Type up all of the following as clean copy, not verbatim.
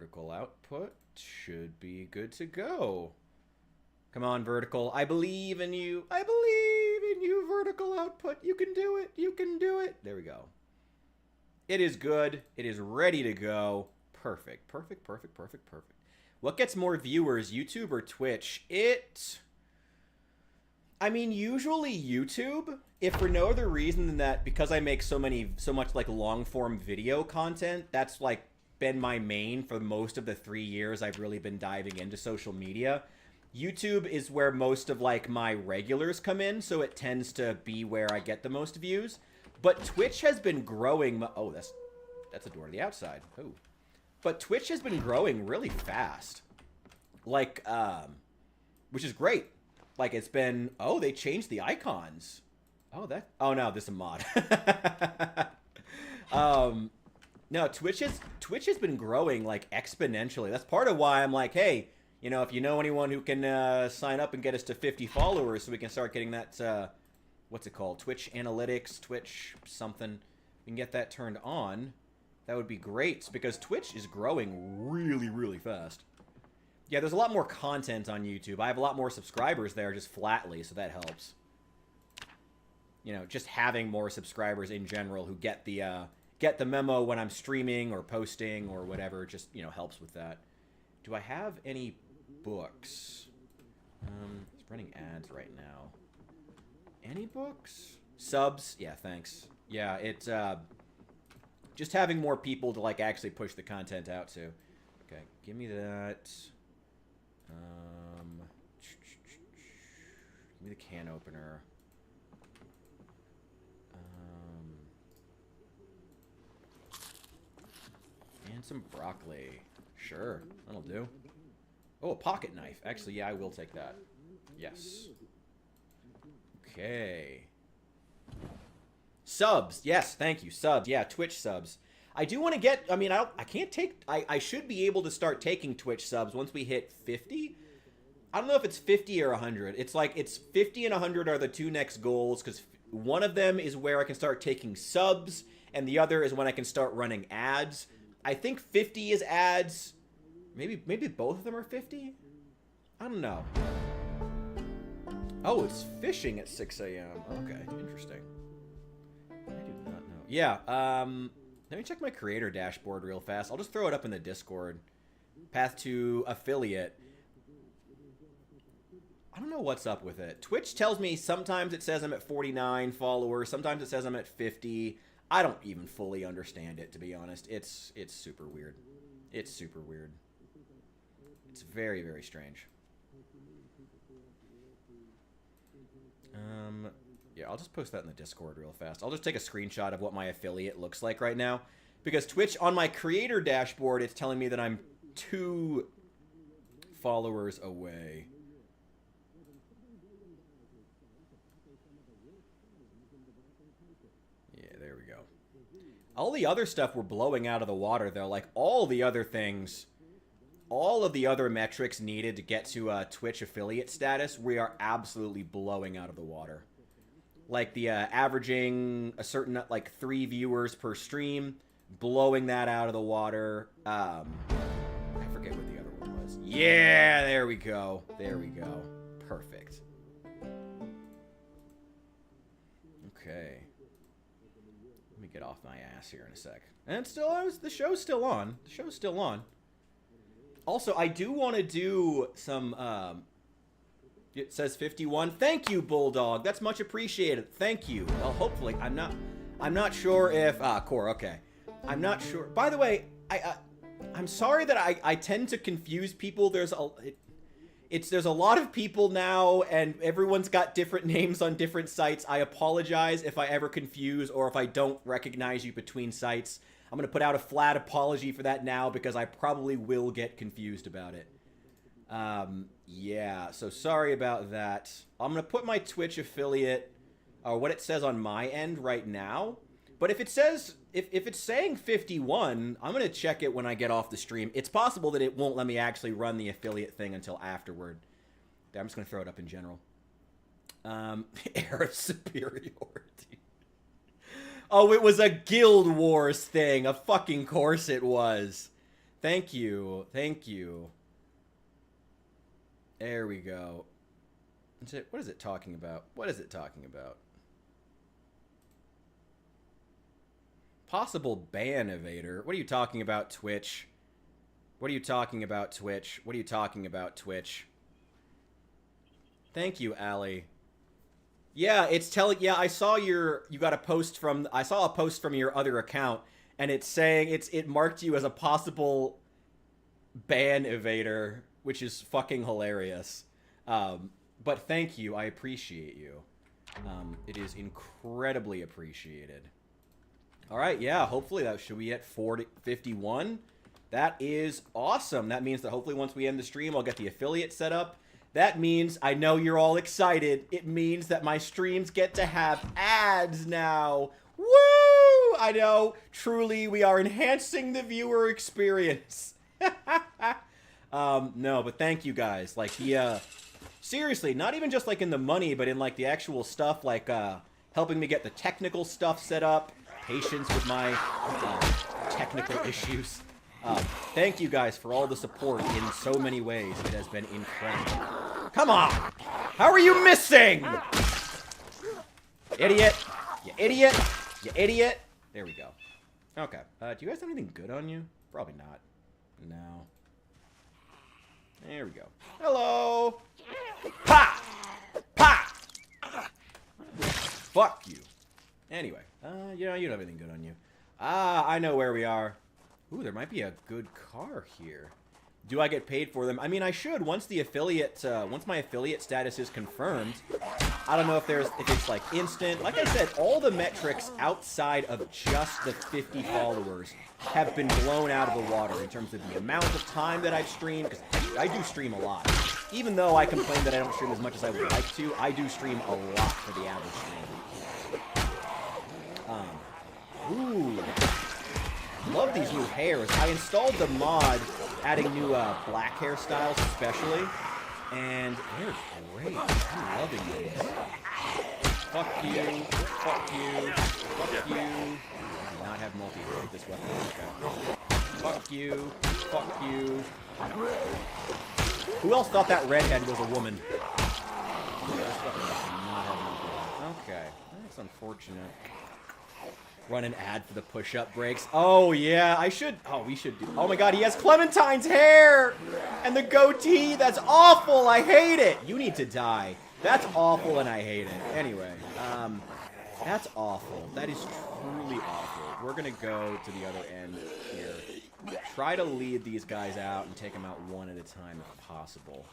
Vertical output should be good to go. Come on, Vertical. I believe in you. I believe in you, Vertical output. You can do it. You can do it. There we go. It is good. It is ready to go. Perfect. Perfect, perfect, perfect, perfect. What gets more viewers, YouTube or Twitch? I mean, usually YouTube, if for no other reason than that because I make so much like long form video content, that's like been my main for most of the 3 years I've really been diving into social media. YouTube is where most of like my regulars come in, so it tends to be where I get the most views. But Twitch has been growing. Oh, that's a door to the outside. Oh, but Twitch has been growing really fast, like which is great. Like it's been. Oh, they changed the icons. Oh no, this is a mod. No, Twitch has been growing like exponentially. That's part of why I'm like, hey, you know, if you know anyone who can sign up and get us to 50 followers so we can start getting that, what's it called? Twitch Analytics, Twitch something. We can get that turned on. That would be great because Twitch is growing really, really fast. Yeah, there's a lot more content on YouTube. I have a lot more subscribers there just flatly, so that helps. You know, just having more subscribers in general who get the memo when I'm streaming or posting or whatever just, you know, helps with that. Do I have any books? It's running ads right now. Any books? Subs? Yeah, thanks. Yeah, it's just having more people to like actually push the content out to. Okay, give me that. Give me the can opener. And some broccoli. Sure, that'll do. Oh, a pocket knife. Actually, yeah, I will take that. Yes. Okay. Subs. Yes, thank you. Subs. Yeah, Twitch subs. I do want to get... I mean, I can't take... I should be able to start taking Twitch subs once we hit 50. I don't know if it's 50 or 100. It's like, it's 50 and 100 are the two next goals, because one of them is where I can start taking subs, and the other is when I can start running ads. I think 50 is ads. Maybe both of them are 50? I don't know. Oh, it's fishing at 6 a.m. Okay, interesting. I do not know. Yeah, let me check my creator dashboard real fast. I'll just throw it up in the Discord. Path to affiliate. I don't know what's up with it. Twitch tells me sometimes it says I'm at 49 followers. Sometimes it says I'm at 50. I don't even fully understand it, to be honest. It's super weird. It's super weird. It's very, very strange. Yeah, I'll just post that in the Discord real fast. I'll just take a screenshot of what my affiliate looks like right now. Because Twitch, on my creator dashboard, it's telling me that I'm 2 followers away. Yeah, there we go. All the other stuff we're blowing out of the water, though. Like, all the other things... All of the other metrics needed to get to Twitch affiliate status, we are absolutely blowing out of the water. Like the averaging a certain, like 3 viewers per stream, blowing that out of the water. I forget what the other one was. Yeah, there we go. There we go. Perfect. Okay. Let me get off my ass here in a sec. And still, the show's still on. The show's still on. Also, I do want to do some, it says 51. Thank you, Bulldog. That's much appreciated. Thank you. Well, hopefully, I'm not sure if, Core, okay. I'm not sure. By the way, I'm sorry that I tend to confuse people. There's a lot of people now, and everyone's got different names on different sites. I apologize if I ever confuse or if I don't recognize you between sites. I'm going to put out a flat apology for that now because I probably will get confused about it. Yeah, so sorry about that. I'm going to put my Twitch affiliate, or what it says on my end right now. But if it says, if it's saying 51, I'm going to check it when I get off the stream. It's possible that it won't let me actually run the affiliate thing until afterward. I'm just going to throw it up in general. Air of superiority. Oh, it was a Guild Wars thing. Of fucking course it was. Thank you. Thank you. There we go. What is it talking about? What is it talking about? Possible ban evader. What are you talking about, Twitch? What are you talking about, Twitch? What are you talking about, Twitch? Thank you, Allie. Yeah, it's telling. Yeah, I saw you got a post from. I saw a post from your other account, and it's saying it marked you as a possible ban evader, which is fucking hilarious. But thank you, I appreciate you. It is incredibly appreciated. All right, yeah. Hopefully that should we hit 51. That is awesome. That means that hopefully once we end the stream, I'll get the affiliate set up. That means, I know you're all excited, it means that my streams get to have ads now. Woo! I know, truly, we are enhancing the viewer experience. No, but thank you guys. Like, seriously, not even just like in the money, but in like the actual stuff, like helping me get the technical stuff set up, patience with my technical issues. Thank you guys for all the support in so many ways. It has been incredible. Come on! How are you missing? Idiot! You idiot! You idiot! There we go. Okay. Do you guys have anything good on you? Probably not. No. There we go. Hello! Pa! Pa! Fuck you. Anyway. Yeah, you don't have anything good on you. I know where we are. Ooh, there might be a good car here. Do I get paid for them? I mean, I should once the affiliate, once my affiliate status is confirmed. I don't know if it's like instant. Like I said, all the metrics outside of just the 50 followers have been blown out of the water in terms of the amount of time that I've streamed, because I do stream a lot. Even though I complain that I don't stream as much as I would like to, I do stream a lot for the average stream. Ooh. Love these new hairs. I installed the mod adding new black hairstyles especially, and they're great. I'm loving these. Fuck you. Fuck you. Fuck you. I do not have multi-hit with this weapon. Okay. Fuck you. Fuck you. Who else thought that redhead was a woman? Okay. That's unfortunate. Run an ad for the push-up breaks. Oh, yeah, I should... Oh, we should do... Oh, my God, he has Clementine's hair! And the goatee! That's awful! I hate it! You need to die. That's awful, and I hate it. Anyway, that's awful. That is truly awful. We're gonna go to the other end here. Try to lead these guys out and take them out one at a time if possible.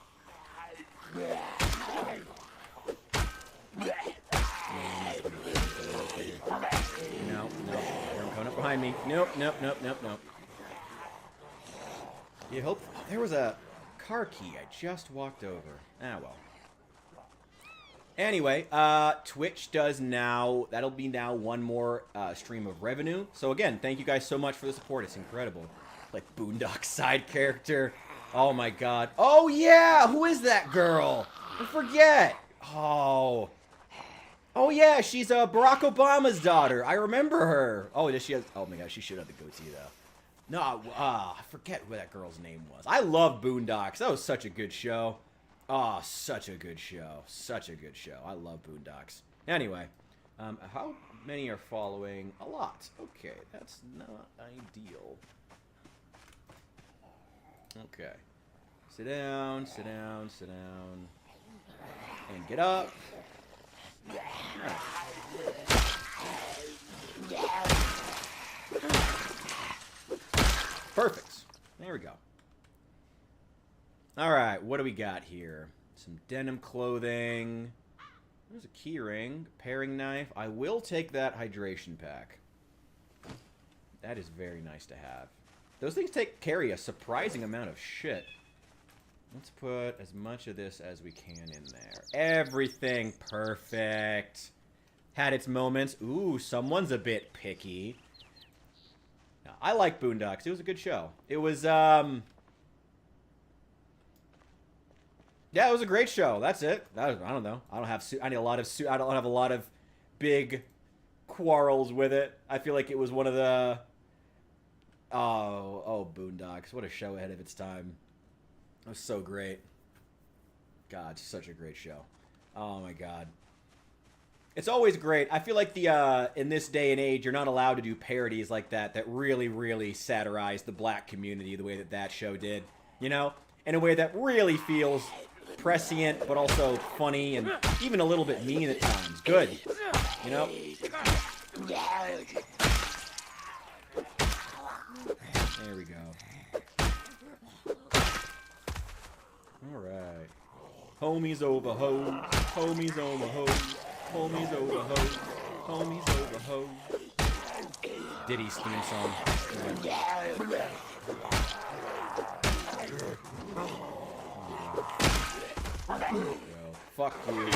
No, they're coming up behind me. Nope. You hope there was a car key I just walked over. Ah, well. Anyway, Twitch does now, that'll be now one more stream of revenue. So again, thank you guys so much for the support. It's incredible. Like Boondock side character. Oh my God. Oh yeah, who is that girl? I forget. Oh yeah, she's Barack Obama's daughter. I remember her. Oh, does she have? Oh my God, she should have the goatee though. No, I forget what that girl's name was. I love Boondocks. That was such a good show. Oh, such a good show. Such a good show. I love Boondocks. Anyway, how many are following? A lot. Okay, that's not ideal. Okay. Sit down, sit down, sit down. And get up. Perfect. There we go. Alright, what do we got here? Some denim clothing. There's a key ring. Paring knife. I will take that hydration pack. That is very nice to have. Those things carry a surprising amount of shit. Let's put as much of this as we can in there. Everything perfect. Had its moments. Ooh, someone's a bit picky. No, I like Boondocks. It was a good show. It was, yeah, it was a great show. That's it. I don't know. I don't have I don't have a lot of big quarrels with it. I feel like it was one of the Oh, Boondocks. What a show ahead of its time. It was so great. God, it's such a great show. Oh my God. It's always great. I feel like in this day and age, you're not allowed to do parodies like that really, really satirize the black community the way that show did. You know? In a way that really feels prescient, but also funny and even a little bit mean at times. Good. You know? There we go. Alright. Homies over hoes. Homies over hoes. Homies over hoes. Homies over hoes. Diddy's theme song. Yeah. Fuck you.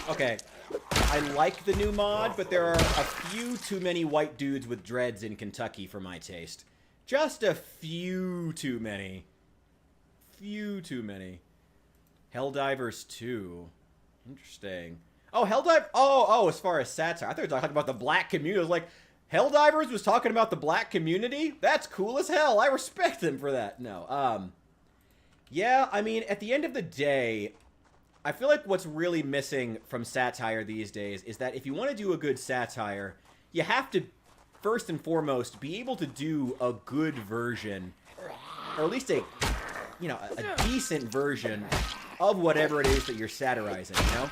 Okay. I like the new mod, but there are a few too many white dudes with dreads in Kentucky for my taste. Just a few too many. Few too many. Helldivers 2. Interesting. Oh, Helldive... Oh, as far as satire. I thought you were talking about the black community. I was like, Helldivers was talking about the black community? That's cool as hell. I respect them for that. No, yeah, I mean, at the end of the day, I feel like what's really missing from satire these days is that if you want to do a good satire, you have to, first and foremost, be able to do a good version, or at least a decent version of whatever it is that you're satirizing, you know?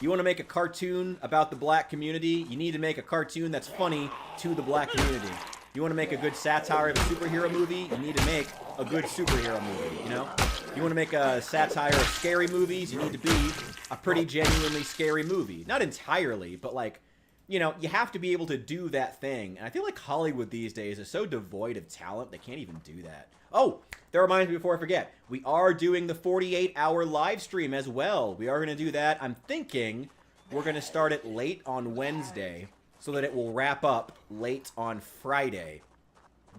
You want to make a cartoon about the black community, you need to make a cartoon that's funny to the black community. You want to make a good satire of a superhero movie, you need to make a good superhero movie, you know? You want to make a satire of scary movies, you need to be a pretty genuinely scary movie. Not entirely, but like, you know, you have to be able to do that thing. And I feel like Hollywood these days is so devoid of talent, they can't even do that. Oh, that reminds me before I forget. We are doing the 48-hour live stream as well. We are going to do that. I'm thinking we're going to start it late on Wednesday so that it will wrap up late on Friday.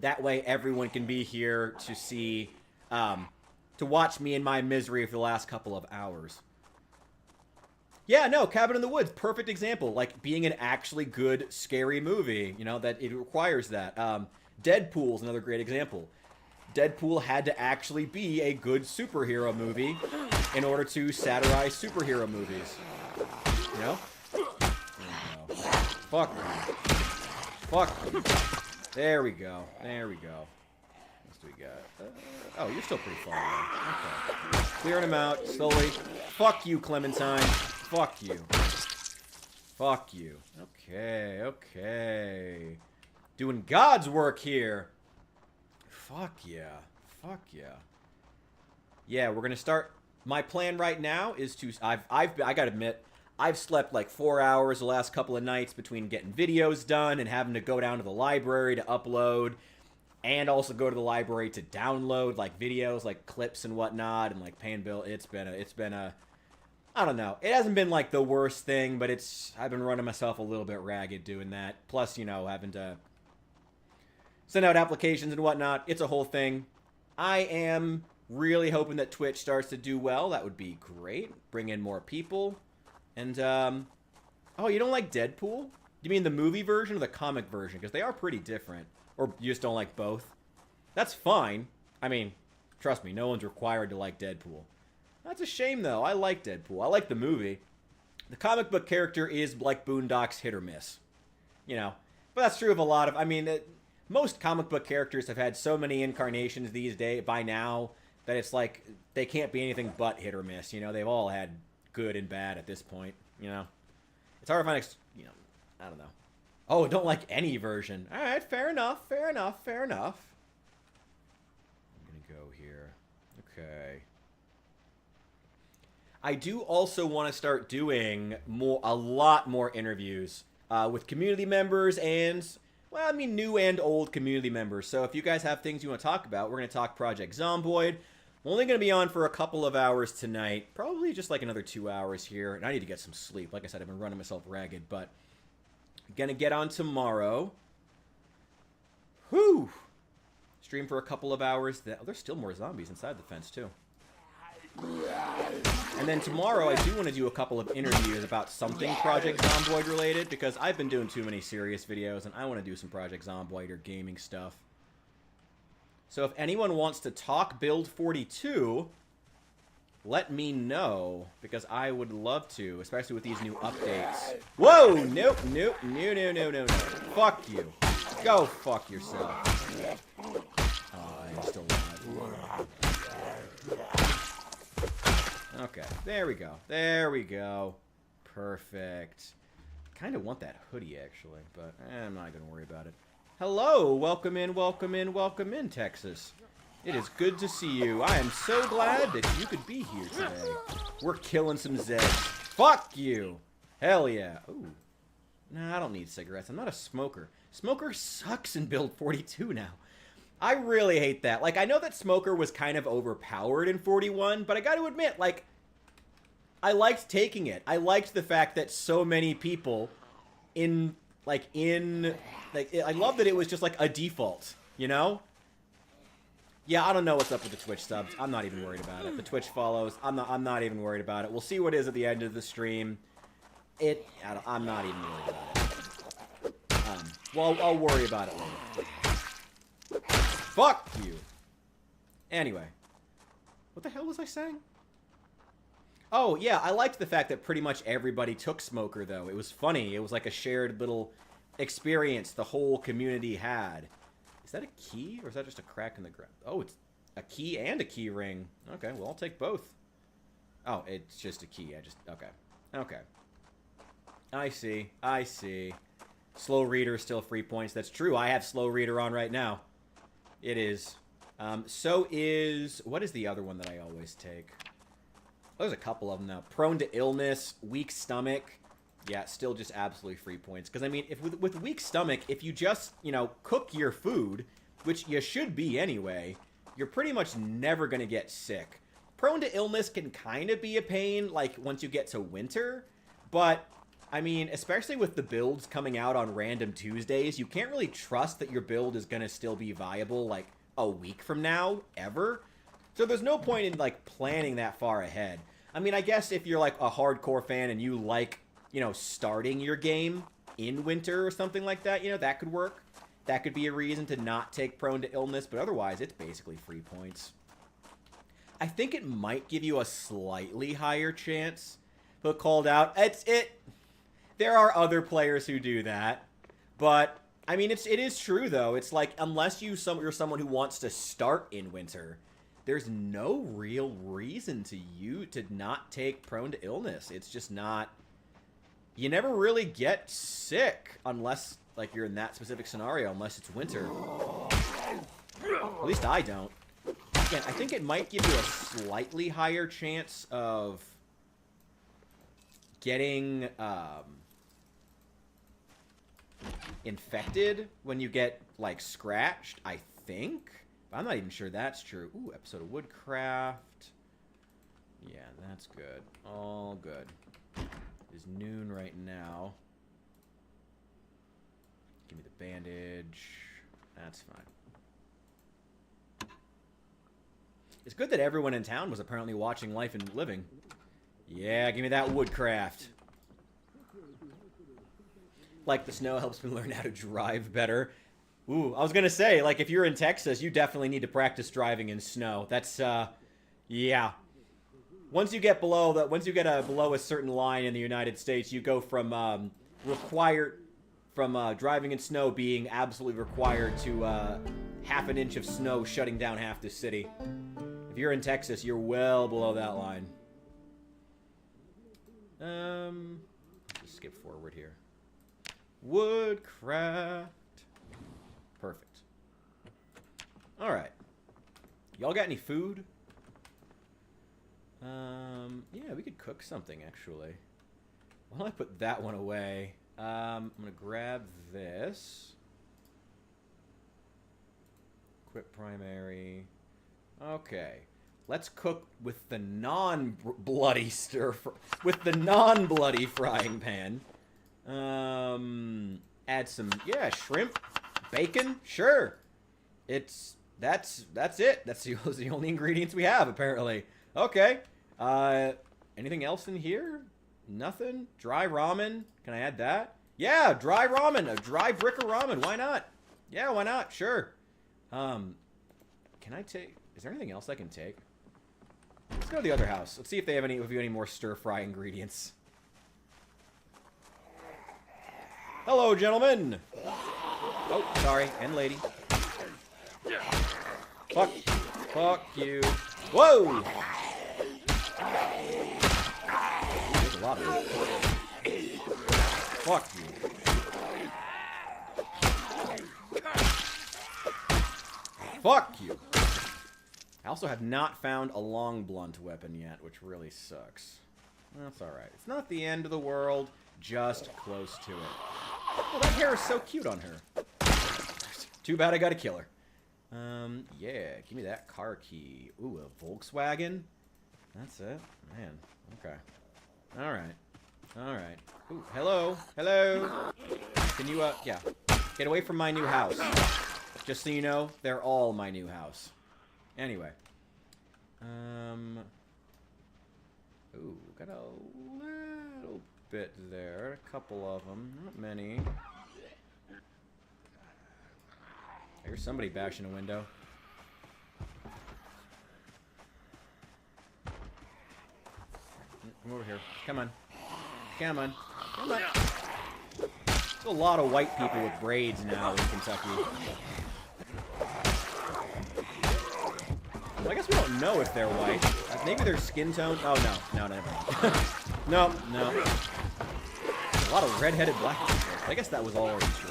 That way everyone can be here to see, to watch me in my misery for the last couple of hours. Yeah, no, Cabin in the Woods, perfect example. Like, being an actually good, scary movie, you know, that it requires that. Deadpool's another great example. Deadpool had to actually be a good superhero movie in order to satirize superhero movies. You know? Fuck you. Fuck you. There we go. There we go. What else do we got? Oh, you're still pretty far away. Okay. Clearing them out slowly. Fuck you, Clementine. Fuck you. Fuck you. Okay, okay. Doing God's work here. Fuck yeah. Fuck yeah. Yeah, we're gonna start. My plan right now is to. I gotta admit, I've slept like 4 hours the last couple of nights between getting videos done and having to go down to the library to upload, and also go to the library to download like videos, like clips and whatnot, and like paying bill. It's been a. I don't know. It hasn't been like the worst thing, but I've been running myself a little bit ragged doing that. Plus, you know, having to send out applications and whatnot. It's a whole thing. I am really hoping that Twitch starts to do well. That would be great. Bring in more people. And, oh, you don't like Deadpool? You mean the movie version or the comic version? Because they are pretty different. Or you just don't like both? That's fine. I mean, trust me, no one's required to like Deadpool. That's a shame, though. I like Deadpool. I like the movie. The comic book character is like Boondocks, hit or miss. You know? But that's true of a lot of... I mean, most comic book characters have had so many incarnations these days by now that it's like they can't be anything but hit or miss. You know? They've all had good and bad at this point. You know? It's hard to find... you know, I don't know. Oh, don't like any version. Alright, fair enough, fair enough, fair enough. I'm gonna go here. Okay. I do also want to start doing a lot more interviews with community members and, well, I mean, new and old community members. So if you guys have things you want to talk about, we're going to talk Project Zomboid. I'm only going to be on for a couple of hours tonight, probably just like another 2 hours here. And I need to get some sleep. Like I said, I've been running myself ragged, but I'm going to get on tomorrow. Whew. Stream for a couple of hours. There's still more zombies inside the fence, too. And then tomorrow I do want to do a couple of interviews about something Project Zomboid related, because I've been doing too many serious videos and I want to do some Project Zomboid or gaming stuff. So if anyone wants to talk Build 42, let me know, because I would love to, especially with these new updates. Whoa! Nope, nope, no. Fuck you. Go fuck yourself. Oh, I'm still alive. Okay, there we go. There we go. Perfect. Kind of want that hoodie, actually, but I'm not going to worry about it. Hello! Welcome in, Texas. It is good to see you. I am so glad that you could be here today. We're killing some Zeds. Fuck you! Hell yeah. Ooh. Nah, I don't need cigarettes. I'm not a smoker. Smoker sucks in Build 42 now. I really hate that. Like, I know that Smoker was kind of overpowered in 41, but I gotta admit, like, I liked taking it. I liked the fact that so many people I love that it was just, like, a default, you know? Yeah, I don't know what's up with the Twitch subs. I'm not even worried about it. The Twitch follows. I'm not even worried about it. We'll see what is at the end of the stream. I'm not even worried about it. Well, I'll worry about it later. Fuck you. Anyway. What the hell was I saying? Oh, yeah, I liked the fact that pretty much everybody took Smoker, though. It was funny. It was like a shared little experience the whole community had. Is that a key, or is that just a crack in the ground? Oh, it's a key and a key ring. Okay, well, I'll take both. Oh, it's just a key. Okay. Okay. I see. Slow Reader is still free points. That's true. I have Slow Reader on right now. It is. So is... What is the other one that I always take? There's a couple of them now. Prone to illness, weak stomach. Yeah, still just absolutely free points. Because, I mean, if with weak stomach, if you just, you know, cook your food, which you should be anyway, you're pretty much never going to get sick. Prone to illness can kind of be a pain, like, once you get to winter. But, I mean, especially with the builds coming out on random Tuesdays, you can't really trust that your build is going to still be viable, like, a week from now, ever. So there's no point in, like, planning that far ahead. I mean, I guess if you're, like, a hardcore fan and you like... you know, starting your game in winter or something like that, you know, that could work. That could be a reason to not take Prone to illness, but otherwise, it's basically free points. I think it might give you a slightly higher chance, but called out. There are other players who do that, but, I mean, it is true, though. It's like, unless you're someone who wants to start in winter, there's no real reason to not take Prone to illness. It's just not... You never really get sick unless, like, you're in that specific scenario, unless it's winter. At least I don't. Again, I think it might give you a slightly higher chance of getting infected when you get, like, scratched, I think. But I'm not even sure that's true. Ooh, episode of Woodcraft. Yeah, that's good. All good. It's noon right now. Give me the bandage. That's fine. It's good that everyone in town was apparently watching Life and Living. Yeah, give me that woodcraft. Like the snow helps me learn how to drive better. Ooh, I was gonna say, like, if you're in Texas, you definitely need to practice driving in snow. That's, yeah. Once you get below a certain line in the United States, you go from driving in snow being absolutely required to half an inch of snow shutting down half the city. If you're in Texas, you're well below that line. Just skip forward here. Woodcraft. Perfect. All right. Y'all got any food? Yeah, we could cook something, actually. Why don't I put that one away? I'm going to grab this. Equip primary. Okay. Let's cook with the non-bloody non-bloody frying pan. Add some, yeah, shrimp, bacon, sure. That's it. That's the only ingredients we have, apparently. Okay. Anything else in here? Nothing? Dry ramen? Can I add that? Yeah, dry ramen. A dry brick of ramen. Why not? Yeah, why not? Sure. Can I take... Is there anything else I can take? Let's go to the other house. Let's see if they have any more stir-fry ingredients. Hello, gentlemen. Oh, sorry. And lady. Fuck you. Whoa! There's a lot of it. Fuck you. Fuck you. I also have not found a long blunt weapon yet, which really sucks. That's alright. It's not the end of the world, just close to it. Oh, that hair is so cute on her. Too bad I gotta kill her. Yeah, give me that car key. Ooh, a Volkswagen? That's it? Man, okay. Alright. Alright. Ooh, hello? Hello? Can you, yeah. Get away from my new house. Just so you know, they're all my new house. Anyway. Ooh, got a little bit there. A couple of them. Not many. I hear somebody bashing a window. Come over here. Come on. Come on. Come on. There's a lot of white people with braids now in Kentucky. Well, I guess we don't know if they're white. Maybe their skin tone. Oh, no. No, never mind. No, no. A lot of red-headed black people. I guess that was already true.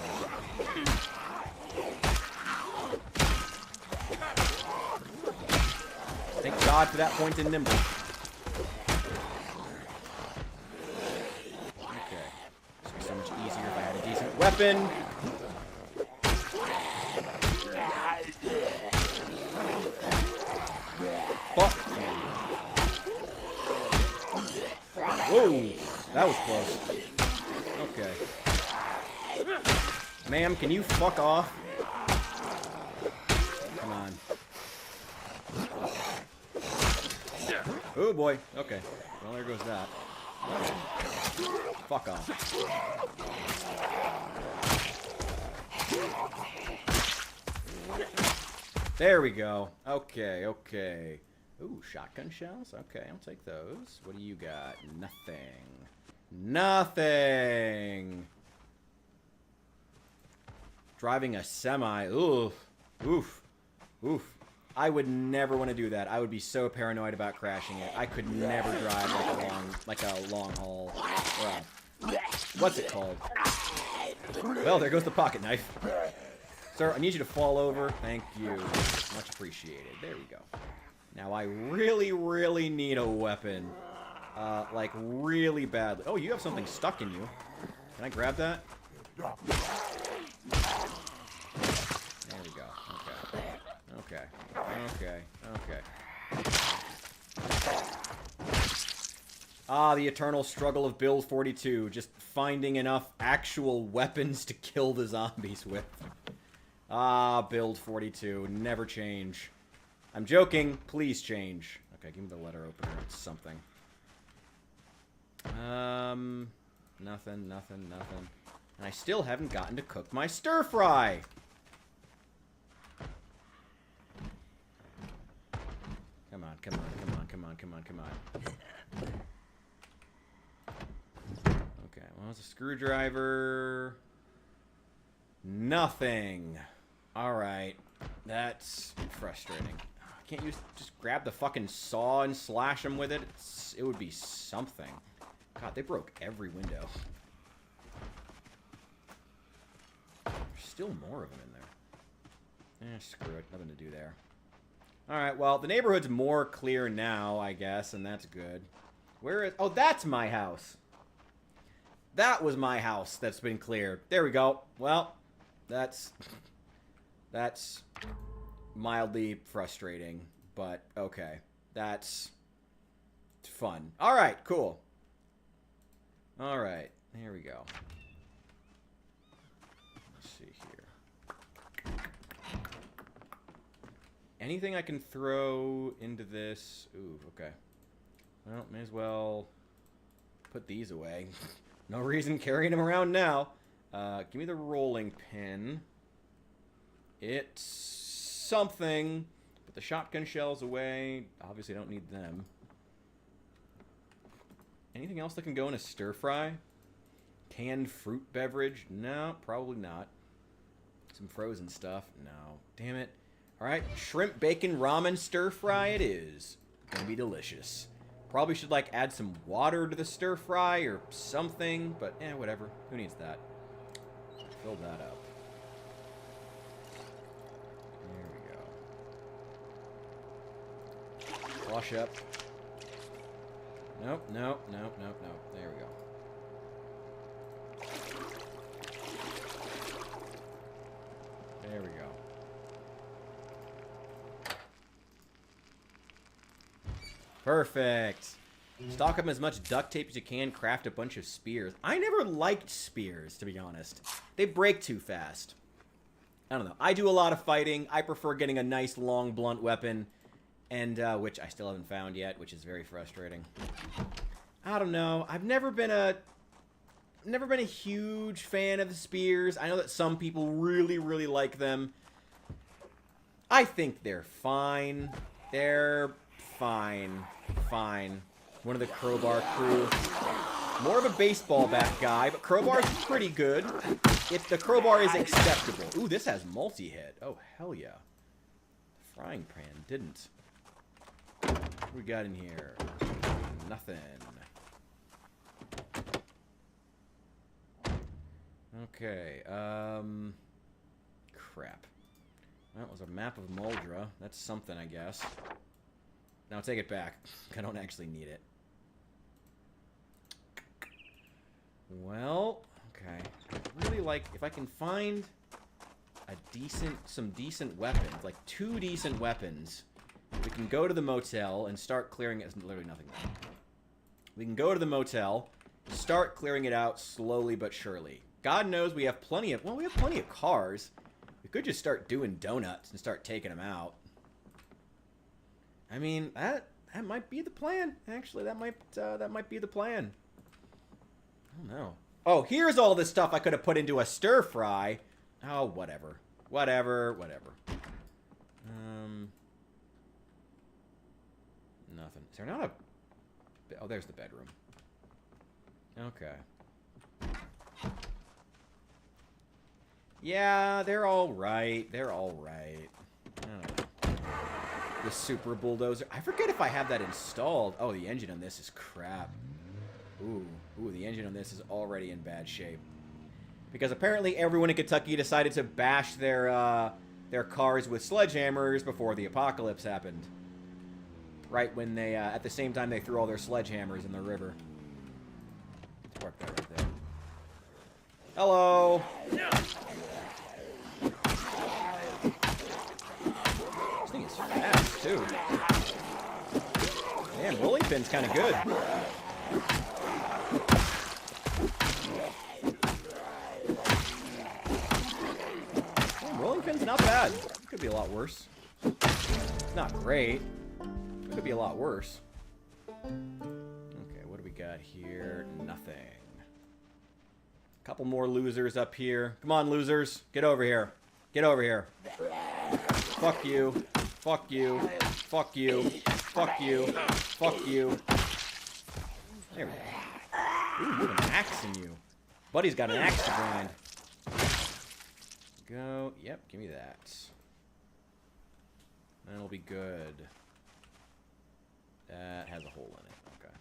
Thank God for that point in nimble. Okay. This would be so much easier if I had a decent weapon. Fuck. Whoa, that was close. Okay. Ma'am, can you fuck off? Come on. Oh boy. Okay. Well, there goes that. Fuck off. There we go. Okay, okay. Ooh, shotgun shells? Okay, I'll take those. What do you got? Nothing. Nothing! Driving a semi. Oof. Oof. Oof. I would never want to do that. I would be so paranoid about crashing it. I could never drive like a long haul. What's it called? Well, there goes the pocket knife. Sir, I need you to fall over. Thank you. Much appreciated. There we go. Now, I really, really need a weapon. Like, really badly. Oh, you have something stuck in you. Can I grab that? There we go. Okay. Okay. Okay. Okay. Ah, the eternal struggle of Build 42. Just finding enough actual weapons to kill the zombies with. Ah, Build 42. Never change. I'm joking. Please change. Okay, give me the letter opener. It's something. Nothing. And I still haven't gotten to cook my stir-fry. Come on. Okay, well, it's a screwdriver. Nothing. Alright. That's frustrating. Can't you just grab the fucking saw and slash them with it? It would be something. God, they broke every window. There's still more of them in there. Screw it. Nothing to do there. Alright, well, the neighborhood's more clear now, I guess, and that's good. Where is... Oh, that's my house! That was my house that's been cleared. There we go. Well, that's mildly frustrating, but okay. That's fun. Alright, cool. Alright, here we go. Let's see here. anything I can throw into this? Ooh, okay. Well, may as well put these away. No reason carrying them around now. Give me the rolling pin. It's something. Put the shotgun shells away. Obviously, don't need them. Anything else that can go in a stir fry? Canned fruit beverage? No, probably not. Some frozen stuff? No. Damn it. Alright, shrimp bacon ramen stir fry it is. Gonna be delicious. Probably should, like, add some water to the stir fry or something, but whatever. Who needs that? Fill that up. There we go. Wash up. Nope, nope, nope, nope, nope. There we go. There we go. Perfect. Stock up as much duct tape as you can, craft a bunch of spears. I never liked spears, to be honest. They break too fast. I don't know. I do a lot of fighting. I prefer getting a nice, long, blunt weapon, and which I still haven't found yet, which is very frustrating. I don't know. I've never been a huge fan of the spears. I know that some people really, really like them. I think they're fine. They're fine. Fine. One of the crowbar crew. More of a baseball bat guy, but crowbar's pretty good. If the crowbar is acceptable. Ooh, this has multi-hit. Oh, hell yeah. The frying pan didn't. What we got in here? Nothing. Okay, crap. That was a map of Muldra. That's something, I guess. Now take it back. I don't actually need it. Well, okay. I really like, if I can find some decent weapons, like 2 decent weapons, we can go to the motel and start clearing it. There's literally nothing there. We can go to the motel, start clearing it out slowly but surely. God knows we have plenty of cars. We could just start doing donuts and start taking them out. I mean, that might be the plan. Actually, that might be the plan. I don't know. Oh, here's all this stuff I could have put into a stir fry. Oh, whatever. Whatever. Nothing. Is there not a... Oh, there's the bedroom. Okay. Yeah, they're all right. They're all right. I don't know. The super bulldozer. I forget if I have that installed. Oh, the engine on this is crap. Ooh, the engine on this is already in bad shape. Because apparently everyone in Kentucky decided to bash their cars with sledgehammers before the apocalypse happened. Right when they, at the same time they threw all their sledgehammers in the river. Park that right there. Hello! This thing is fast, too. Man, rolling pin's kind of good. Rolling pin's not bad. It could be a lot worse. It's not great. It could be a lot worse. Okay, what do we got here? Nothing. Couple more losers up here. Come on, losers. Get over here. Get over here. Fuck you. Fuck you. Fuck you. Fuck you. Fuck you. There we go. Ooh, you have an axe in you. Buddy's got an axe to grind. Go. Yep, give me that. That'll be good. That has a hole in it. Okay.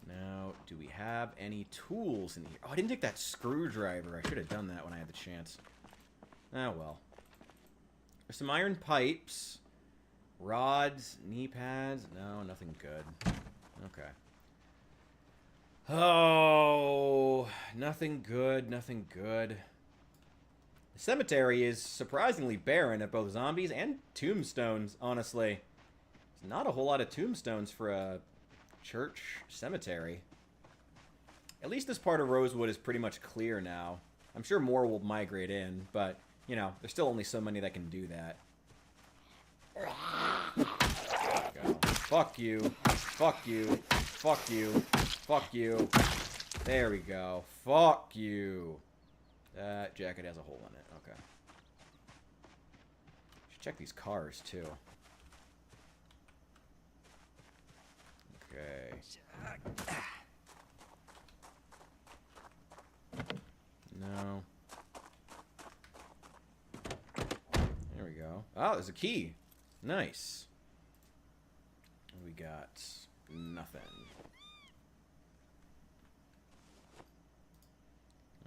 Now, do we have any tools in here? Oh, I didn't take that screwdriver. I should have done that when I had the chance. Oh, well. There's some iron pipes. Rods, knee pads. No, nothing good. Okay. Oh, nothing good, nothing good. The cemetery is surprisingly barren of both zombies and tombstones, honestly. There's not a whole lot of tombstones for a church cemetery. At least this part of Rosewood is pretty much clear now. I'm sure more will migrate in, but, you know, there's still only so many that can do that. Go. Fuck you. Fuck you. Fuck you. Fuck you. There we go. Fuck you. That jacket has a hole in it. Okay. Should check these cars, too. Okay. No. There we go. Oh, there's a key. Nice. We got nothing.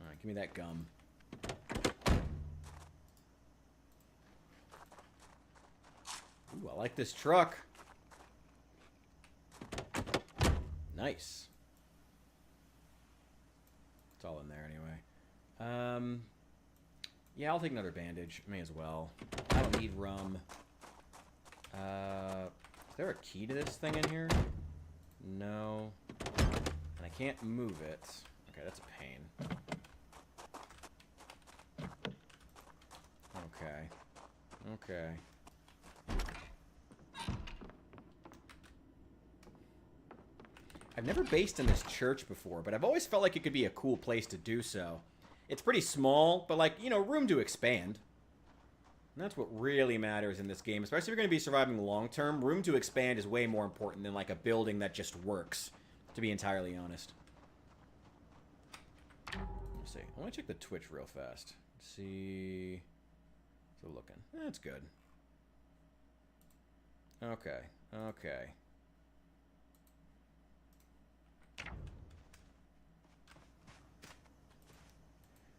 Alright, give me that gum. Ooh, I like this truck. Nice. It's all in there anyway. Yeah, I'll take another bandage. May as well. I don't need rum. Is there a key to this thing in here? No. And I can't move it. Okay, that's a pain. Okay. Okay. I've never based in this church before, but I've always felt like it could be a cool place to do so. It's pretty small, but like, you know, room to expand. And that's what really matters in this game, especially if you're going to be surviving long term. Room to expand is way more important than like a building that just works, to be entirely honest. Let's see. I want to check the Twitch real fast. Let's see. So looking. That's good. Okay. Okay.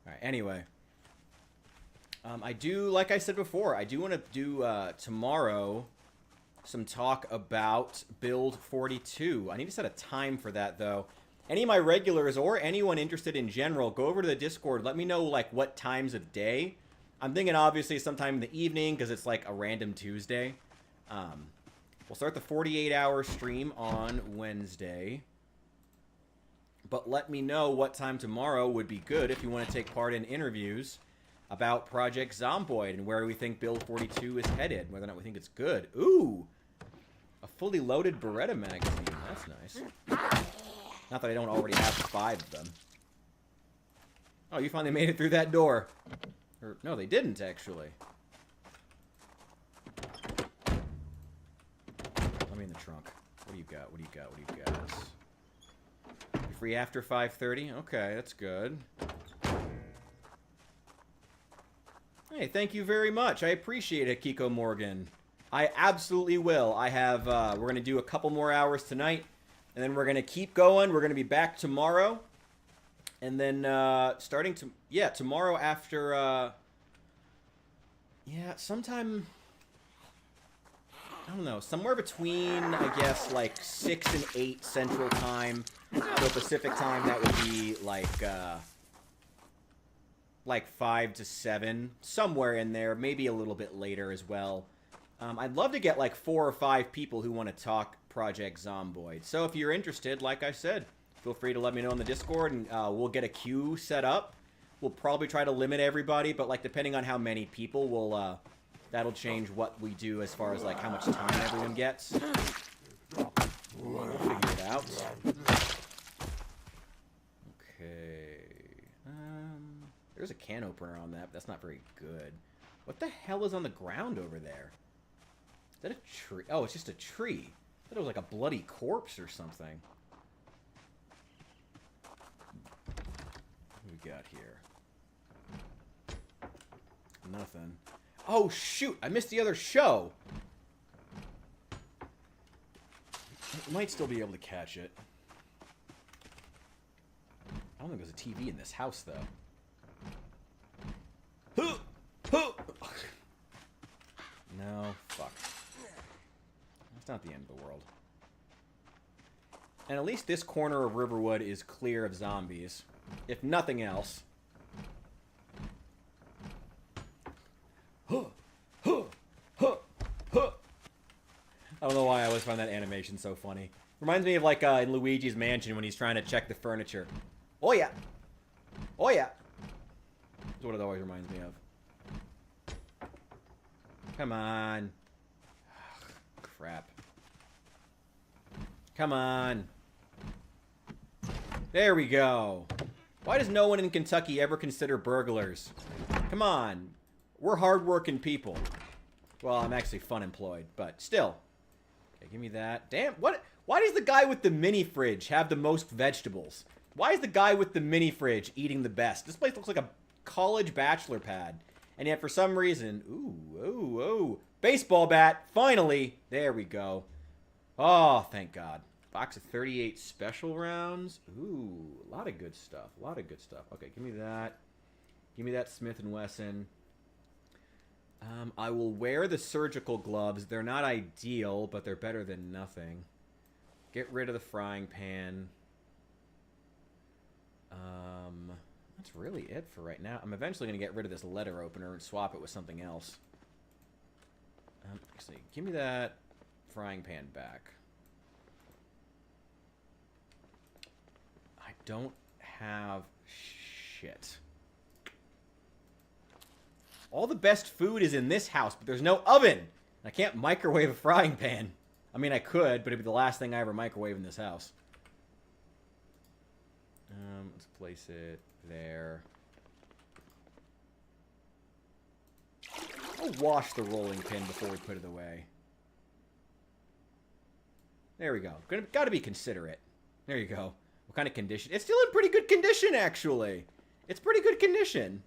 Alright, anyway. I do, like I said before, I do want to do, tomorrow, some talk about Build 42. I need to set a time for that, though. Any of my regulars, or anyone interested in general, go over to the Discord. Let me know, like, what times of day. I'm thinking, obviously, sometime in the evening, because it's, like, a random Tuesday. We'll start the 48-hour stream on Wednesday. But let me know what time tomorrow would be good if you want to take part in interviews about Project Zomboid and where we think Build 42 is headed, whether or not we think it's good. Ooh! A fully loaded Beretta magazine. That's nice. Not that I don't already have 5 of them. Oh, you finally made it through that door. Or, no, they didn't, actually. Let me in the trunk. What do you got? What do you got? What do you got? You're free after 5:30? Okay, that's good. Hey, thank you very much. I appreciate it, Kiko Morgan. I absolutely will. I have, we're going to do a couple more hours tonight, and then we're going to keep going. We're going to be back tomorrow. And then, starting to, yeah, tomorrow after, yeah, sometime, I don't know, somewhere between, I guess, like 6 and 8 Central Time. So Pacific Time, that would be, like 5 to 7, somewhere in there, maybe a little bit later as well. I'd love to get like 4 or 5 people who want to talk Project Zomboid. So if you're interested, like I said, feel free to let me know in the Discord, and we'll get a queue set up. We'll probably try to limit everybody, but like depending on how many people, we'll that'll change what we do as far as like how much time everyone gets. We'll figure it out. Okay. There's a can opener on that, but that's not very good. What the hell is on the ground over there? Is that a tree? Oh, it's just a tree. I thought it was like a bloody corpse or something. What do we got here? Nothing. Oh, shoot! I missed the other show! I might still be able to catch it. I don't think there's a TV in this house, though. No, fuck. That's not the end of the world. And at least this corner of Riverwood is clear of zombies. If nothing else. I don't know why I always find that animation so funny. Reminds me of like in Luigi's Mansion when he's trying to check the furniture. Oh yeah! Oh yeah! That's what it always reminds me of. Come on. crap. Come on. There we go. Why does no one in Kentucky ever consider burglars? Come on. We're hardworking people. Well, I'm actually fun employed, but still. Okay, give me that. Damn, what? Why does the guy with the mini fridge have the most vegetables? Why is the guy with the mini fridge eating the best? This place looks like a college bachelor pad. And yet, for some reason... Ooh. Baseball bat. Finally. There we go. Oh, thank God. Box of 38 special rounds. Ooh, a lot of good stuff. A lot of good stuff. Okay, give me that. Give me that Smith & Wesson. I will wear the surgical gloves. They're not ideal, but they're better than nothing. Get rid of the frying pan. That's really it for right now. I'm eventually going to get rid of this letter opener and swap it with something else. Actually, give me that frying pan back. I don't have shit. All the best food is in this house, but there's no oven. I can't microwave a frying pan. I mean, I could, but it'd be the last thing I ever microwave in this house. Let's place it there. I'll wash the rolling pin before we put it away. There we go. Gotta be considerate. There you go. What kind of condition? It's still in pretty good condition, actually. It's pretty good condition.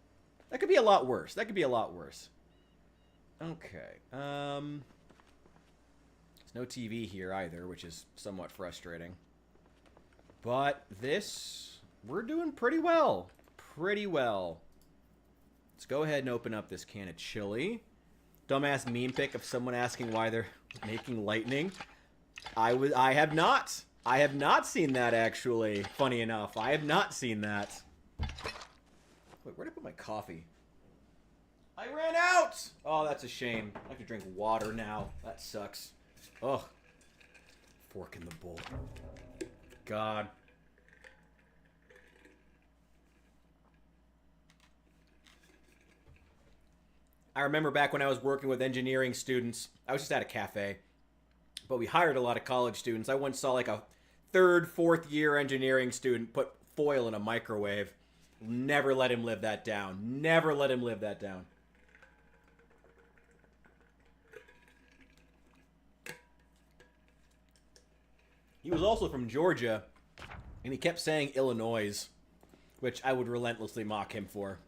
That could be a lot worse. That could be a lot worse. Okay. There's no TV here either, which is somewhat frustrating. But this, we're doing pretty well. Pretty well. Let's go ahead and open up this can of chili. Dumbass meme pic of someone asking why they're making lightning. I have not. I have not seen that, actually. Funny enough, I have not seen that. Wait, where did I put my coffee? I ran out! Oh, that's a shame. I have to drink water now. That sucks. Ugh. Fork in the bowl. God. I remember back when I was working with engineering students. I was just at a cafe. But we hired a lot of college students. I once saw like a 3rd, 4th year engineering student put foil in a microwave. Never let him live that down. Never let him live that down. He was also from Georgia, and he kept saying Illinois, which I would relentlessly mock him for.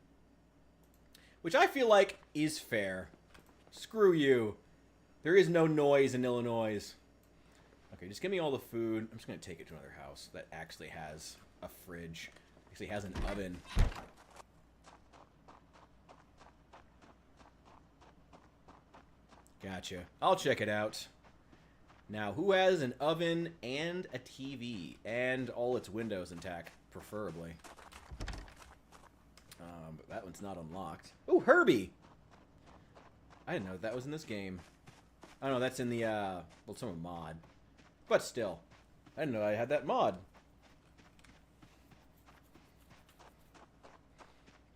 Which I feel like is fair. Screw you. There is no noise in Illinois. Okay, just give me all the food. I'm just going to take it to another house that actually has a fridge. Actually has an oven. Gotcha. I'll check it out. Now, who has an oven and a TV? And all its windows intact, preferably. But that one's not unlocked. Ooh, Herbie! I didn't know that was in this game. Oh no, that's in the, well, it's on a mod. But still. I didn't know I had that mod.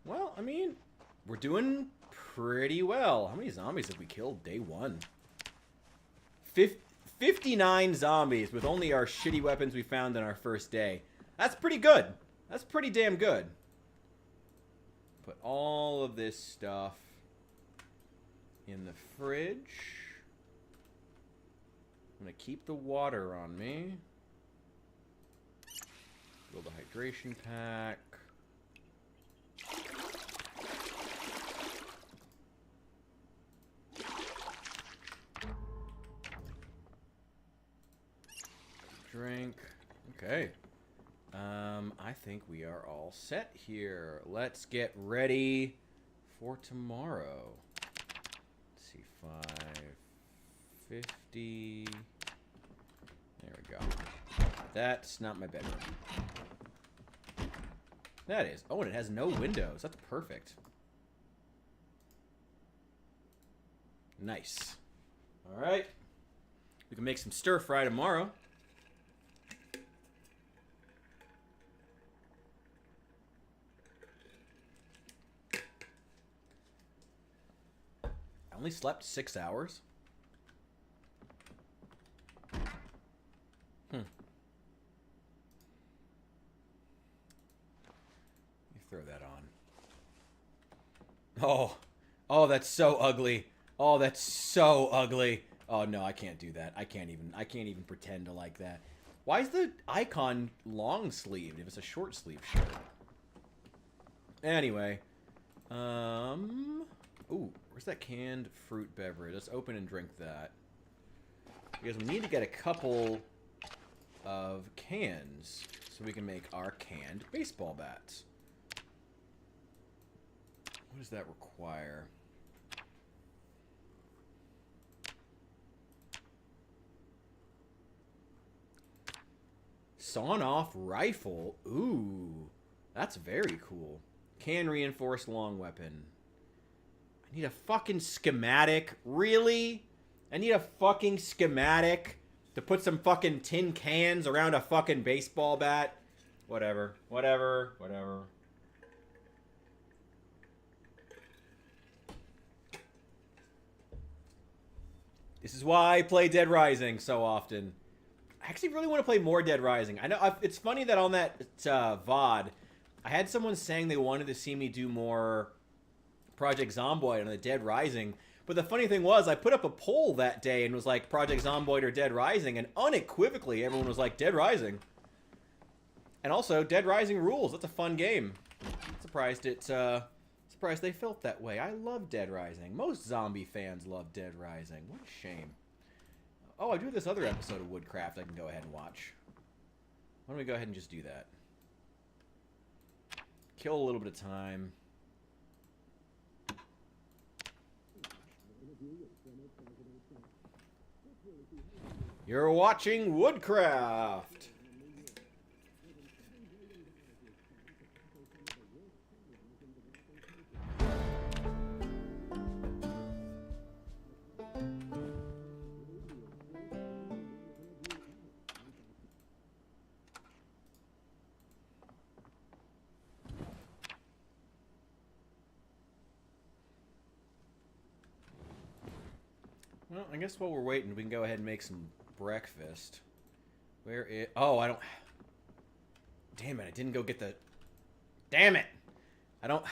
Well, I mean, we're doing pretty well. How many zombies have we killed day one? 59 zombies with only our shitty weapons we found on our first day. That's pretty good. That's pretty damn good. Put all of this stuff in the fridge. I'm going to keep the water on me. Build a hydration pack. Drink. Okay. I think we are all set here. Let's get ready for tomorrow. Let's see, 550. There we go. That's not my bedroom. That is. Oh, and it has no windows. That's perfect. Nice. All right. We can make some stir fry tomorrow. I only slept 6 hours. throw that on. Oh. Oh, that's so ugly. Oh, that's so ugly. Oh no, I can't do that. I can't even pretend to like that. Why is the icon long sleeved if it's a short sleeve shirt? Anyway. Ooh, where's that canned fruit beverage? Let's open and drink that. Because we need to get a couple of cans so we can make our canned baseball bats. What does that require? Sawn-off rifle. Ooh, that's very cool. Can reinforced long weapon. I need a fucking schematic. Really? I need a fucking schematic to put some fucking tin cans around a fucking baseball bat. Whatever. Whatever. Whatever. This is why I play Dead Rising so often. I actually really want to play more Dead Rising. I know it's funny that on that VOD, I had someone saying they wanted to see me do more Project Zomboid on the Dead Rising. But the funny thing was, I put up a poll that day and was like, Project Zomboid or Dead Rising, and unequivocally everyone was like, Dead Rising. And also, Dead Rising rules. That's a fun game. Surprised they felt that way. I love Dead Rising. Most zombie fans love Dead Rising. What a shame. Oh, I do this other episode of Woodcraft I can go ahead and watch. Why don't we go ahead and just do that? Kill a little bit of time. You're watching Woodcraft. Well, I guess while we're waiting, we can go ahead and make some breakfast. Where is... Oh, I don't... Damn it, I didn't go get the... Damn it! I don't...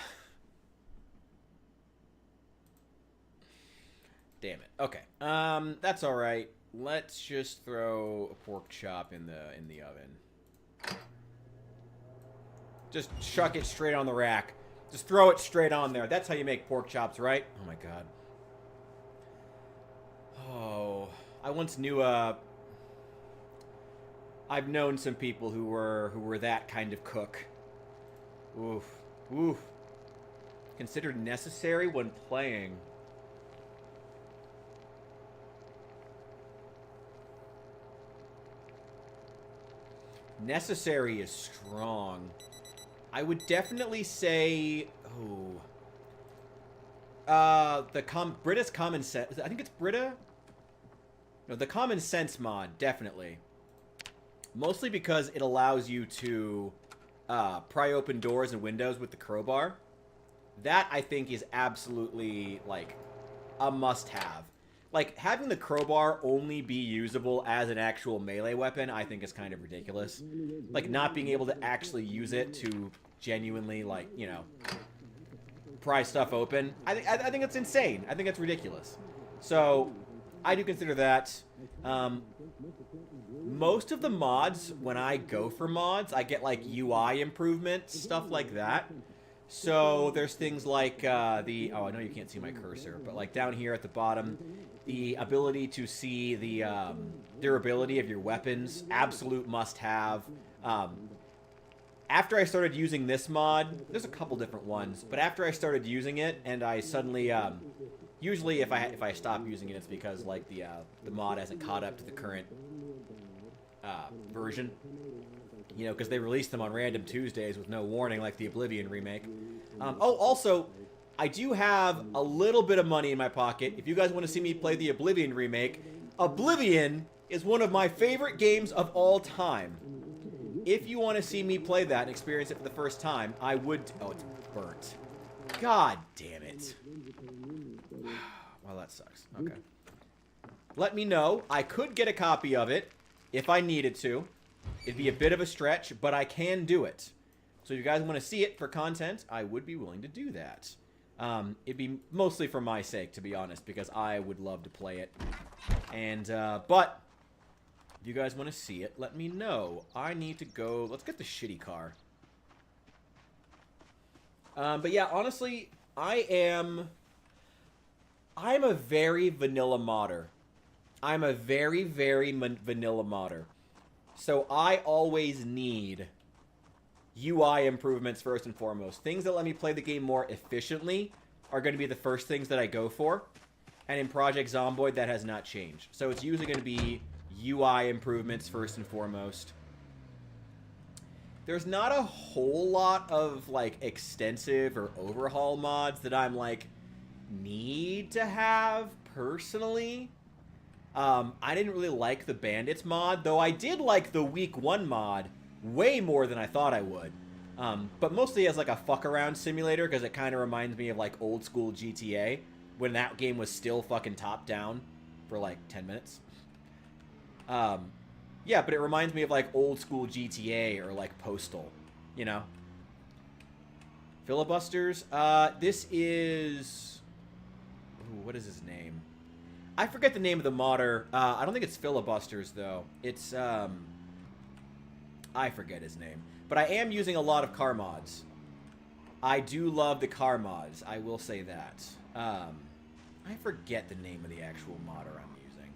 Damn it. Okay. That's alright. Let's just throw a pork chop in the oven. Just chuck it straight on the rack. Just throw it straight on there. That's how you make pork chops, right? Oh my god. Oh, I once knew I've known some people who were that kind of cook. Oof. Oof. Considered necessary when playing. Necessary is strong. I would definitely say... Oh. Brita's Common Sense... I think it's Brita? No, the Common Sense mod, definitely. Mostly because it allows you to pry open doors and windows with the crowbar. That, I think, is absolutely, like, a must-have. Like, having the crowbar only be usable as an actual melee weapon, I think is kind of ridiculous. Like, not being able to actually use it to genuinely, like, you know, pry stuff open. I think it's insane. I think it's ridiculous. So, I do consider that. Most of the mods, when I go for mods, I get, like, UI improvements, stuff like that. So, there's things like the... Oh, I know you can't see my cursor, but, like, down here at the bottom, the ability to see the durability of your weapons, absolute must-have. After I started using this mod, there's a couple different ones, but after I started using it, and I suddenly... Usually, if I stop using it, it's because, like, the mod hasn't caught up to the current version. You know, because they released them on random Tuesdays with no warning, like the Oblivion remake. Oh, also, I do have a little bit of money in my pocket. If you guys want to see me play the Oblivion remake, Oblivion is one of my favorite games of all time. If you want to see me play that and experience it for the first time, I would... Oh, it's burnt. God damn it. Well, that sucks. Okay. Let me know. I could get a copy of it if I needed to. It'd be a bit of a stretch, but I can do it. So if you guys want to see it for content, I would be willing to do that. It'd be mostly for my sake, to be honest, because I would love to play it. And, but, if you guys want to see it, let me know. I need to go, let's get the shitty car. But yeah, honestly, I'm a very vanilla modder. I'm a very, very vanilla modder. So I always need UI improvements first and foremost. Things that let me play the game more efficiently are going to be the first things that I go for. And in Project Zomboid, that has not changed. So it's usually going to be UI improvements first and foremost. There's not a whole lot of, like, extensive or overhaul mods that I'm, like, need to have personally. I didn't really like the Bandits mod, though I did like the Week 1 mod way more than I thought I would. But mostly as, like, a fuck-around simulator, because it kind of reminds me of, like, old-school GTA, when that game was still fucking top-down for, like, 10 minutes. Yeah, but it reminds me of, like, old-school GTA or, like, Postal, you know? Filibusters. This is... Ooh, what is his name? I forget the name of the modder. I don't think it's Filibusters, though. It's, I forget his name. But I am using a lot of car mods. I do love the car mods. I will say that. I forget the name of the actual modder I'm using.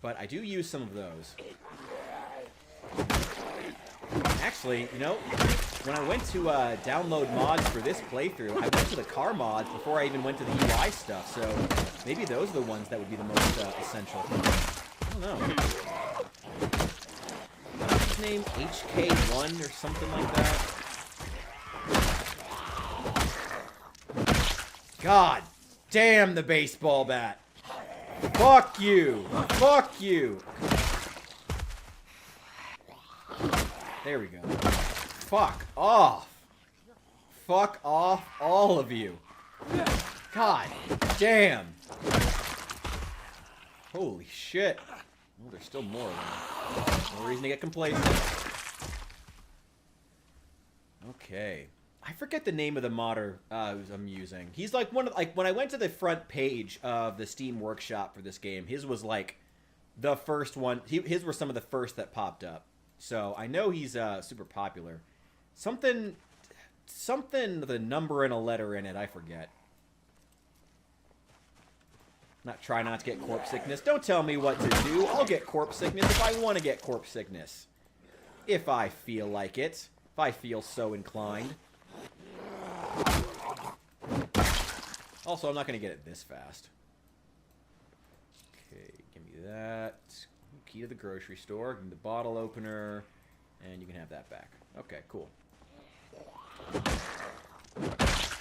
But I do use some of those. Actually, you know, when I went to download mods for this playthrough, I went to the car mods before I even went to the UI stuff, so maybe those are the ones that would be the most essential. I don't know. What's his name? HK1 or something like that? God damn the baseball bat. Fuck you. Fuck you. There we go. Fuck off. Fuck off, all of you. God damn. Holy shit. Oh, there's still more of them. No reason to get complacent. Okay. I forget the name of the modder I'm using. He's like one of, like, when I went to the front page of the Steam Workshop for this game, his was like the first one. His were some of the first that popped up. So I know he's super popular. Something with a number and a letter in it, I forget. Try not to get corpse sickness. Don't tell me what to do. I'll get corpse sickness if I want to get corpse sickness. If I feel like it. If I feel so inclined. Also, I'm not going to get it this fast. Okay, give me that. Key to the grocery store. Give me the bottle opener. And you can have that back. Okay, cool.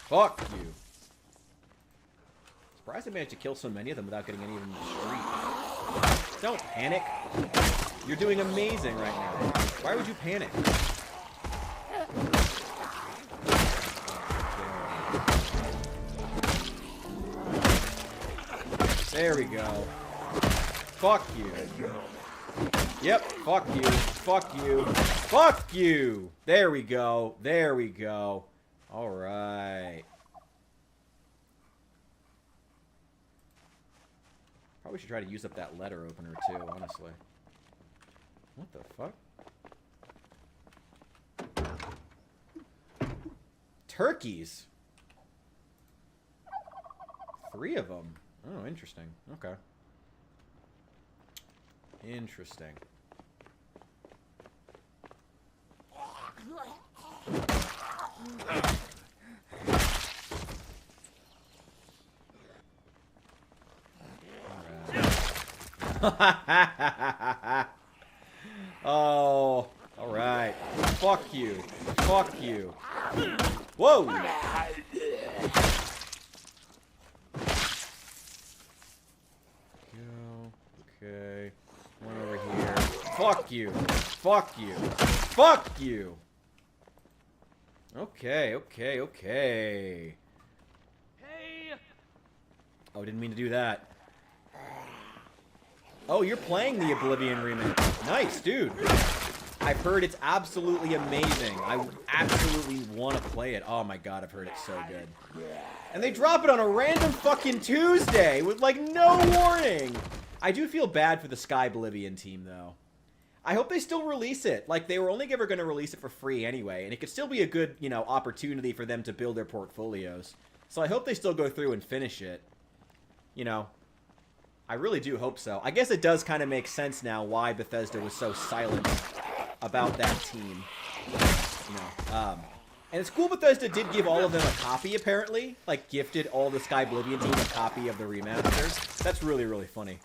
Fuck you. Surprised I managed to kill so many of them without getting any of them in the street. Don't panic. You're doing amazing right now. Why would you panic? There we go. Fuck you. Yep, fuck you. Fuck you. Fuck you! There we go. There we go. Alright. Probably should try to use up that letter opener too, honestly. What the fuck? Turkeys? 3 of them. Oh, interesting. Okay. Interesting. Oh, alright. Fuck you. Fuck you. Whoa! Okay. One over here. Fuck you. Fuck you. Fuck you! Okay, okay, okay. Hey! Oh, didn't mean to do that. Oh, you're playing the Oblivion remake. Nice, dude. I've heard it's absolutely amazing. I absolutely want to play it. Oh my god, I've heard it's so good. And they drop it on a random fucking Tuesday with, like, no warning. I do feel bad for the Sky Oblivion team, though. I hope they still release it. Like, they were only ever going to release it for free anyway, and it could still be a good, you know, opportunity for them to build their portfolios. So I hope they still go through and finish it. You know, I really do hope so. I guess it does kind of make sense now why Bethesda was so silent about that team. You know, and it's cool Bethesda did give all of them a copy, apparently. Like, gifted all the Sky Oblivion team a copy of the remaster. That's really, really funny.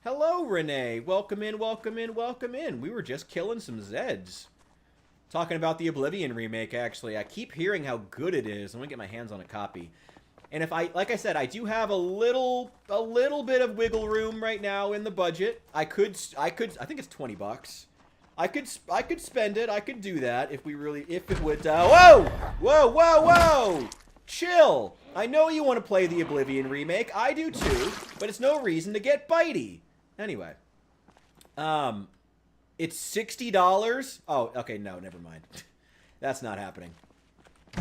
Hello, Renee. Welcome in, welcome in, welcome in. We were just killing some Zeds. Talking about the Oblivion remake, actually. I keep hearing how good it is. I'm gonna get my hands on a copy. And if I, like I said, I do have a little bit of wiggle room right now in the budget. I think it's 20 bucks. I could spend it. I could do that if it would, whoa! Whoa, whoa, whoa! Chill! I know you want to play the Oblivion remake. I do too, but it's no reason to get bitey. Anyway. It's $60. Oh, okay, no, never mind. That's not happening.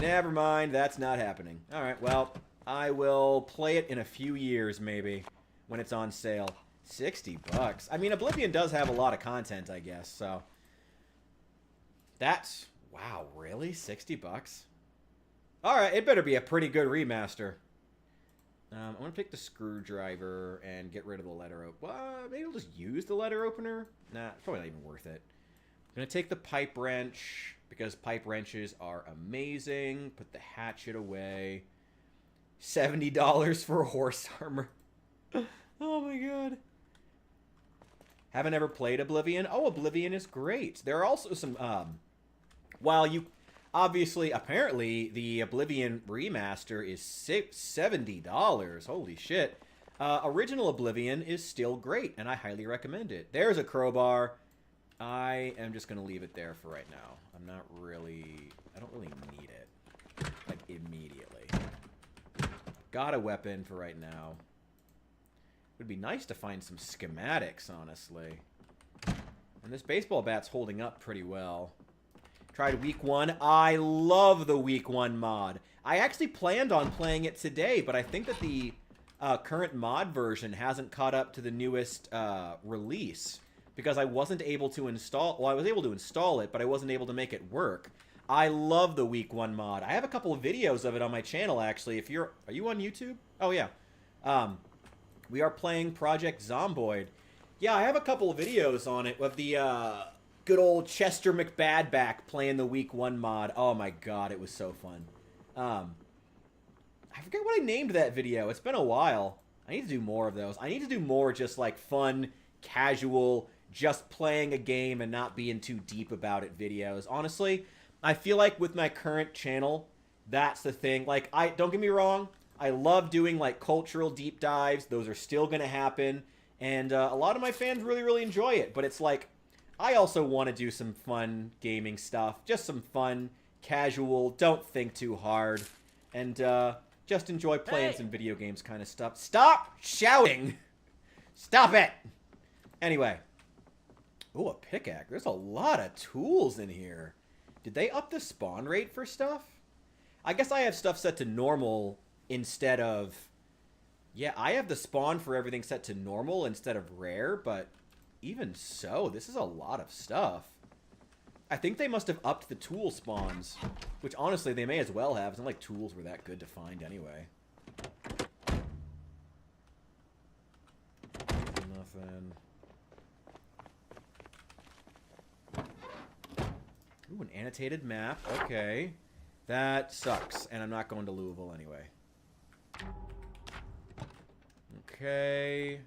Never mind, that's not happening. Alright, well, I will play it in a few years, maybe, when it's on sale. 60 bucks. I mean, Oblivion does have a lot of content, I guess, so. That's, wow, really? 60 bucks? Alright, it better be a pretty good remaster. I'm going to pick the screwdriver and get rid of the letter opener. Maybe I'll just use the letter opener? Nah, it's probably not even worth it. I'm going to take the pipe wrench, because pipe wrenches are amazing. Put the hatchet away. $70 for horse armor. Oh my god. Haven't ever played Oblivion? Oh, Oblivion is great. There are also some, while you... Obviously, apparently, the Oblivion remaster is $70. Holy shit. Original Oblivion is still great, and I highly recommend it. There's a crowbar. I am just going to leave it there for right now. I don't really need it. Like, immediately. Got a weapon for right now. It would be nice to find some schematics, honestly. And this baseball bat's holding up pretty well. Tried week 1. I love the week 1 mod. I actually planned on playing it today, but I think that the current mod version hasn't caught up to the newest release because I wasn't able to install... Well, I was able to install it, but I wasn't able to make it work. I love the week 1 mod. I have a couple of videos of it on my channel, actually. If you're... Are you on YouTube? Oh, yeah. We are playing Project Zomboid. Yeah, I have a couple of videos on it of the... good old Chester McBadback playing the week 1 mod. Oh my god, it was so fun. I forget what I named that video. It's been a while. I need to do more of those. I need to do more just like fun, casual, just playing a game and not being too deep about it videos. Honestly, I feel like with my current channel, that's the thing. Like, don't get me wrong, I love doing like cultural deep dives. Those are still going to happen. And a lot of my fans really, really enjoy it. But it's like, I also want to do some fun gaming stuff. Just some fun, casual, don't think too hard. And just enjoy playing some video games kind of stuff. Stop shouting! Stop it! Anyway. Ooh, a pickaxe. There's a lot of tools in here. Did they up the spawn rate for stuff? I guess I have stuff set to normal instead of... Yeah, I have the spawn for everything set to normal instead of rare, but... Even so, this is a lot of stuff. I think they must have upped the tool spawns. Which, honestly, they may as well have. It's not like tools were that good to find anyway. Nothing. Ooh, an annotated map. Okay. That sucks. And I'm not going to Louisville anyway. Okay...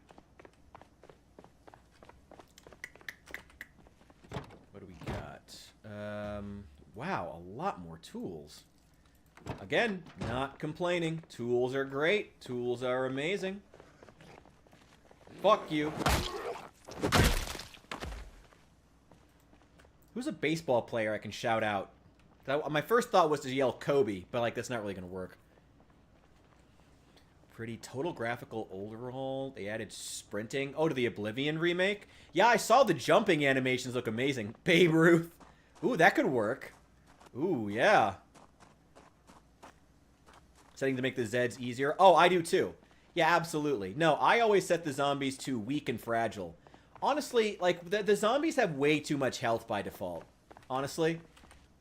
Wow, a lot more tools. Again, not complaining. Tools are great. Tools are amazing. Fuck you. Who's a baseball player I can shout out? My first thought was to yell Kobe, but like that's not really gonna work. pretty. Total graphical overhaul. They added sprinting. Oh, to the Oblivion remake? Yeah, I saw the jumping animations look amazing. Babe Ruth. Ooh, that could work. Ooh, yeah. Setting to make the Zeds easier. Oh, I do too. Yeah, absolutely. No, I always set the zombies to weak and fragile. Honestly, like, the zombies have way too much health by default. Honestly.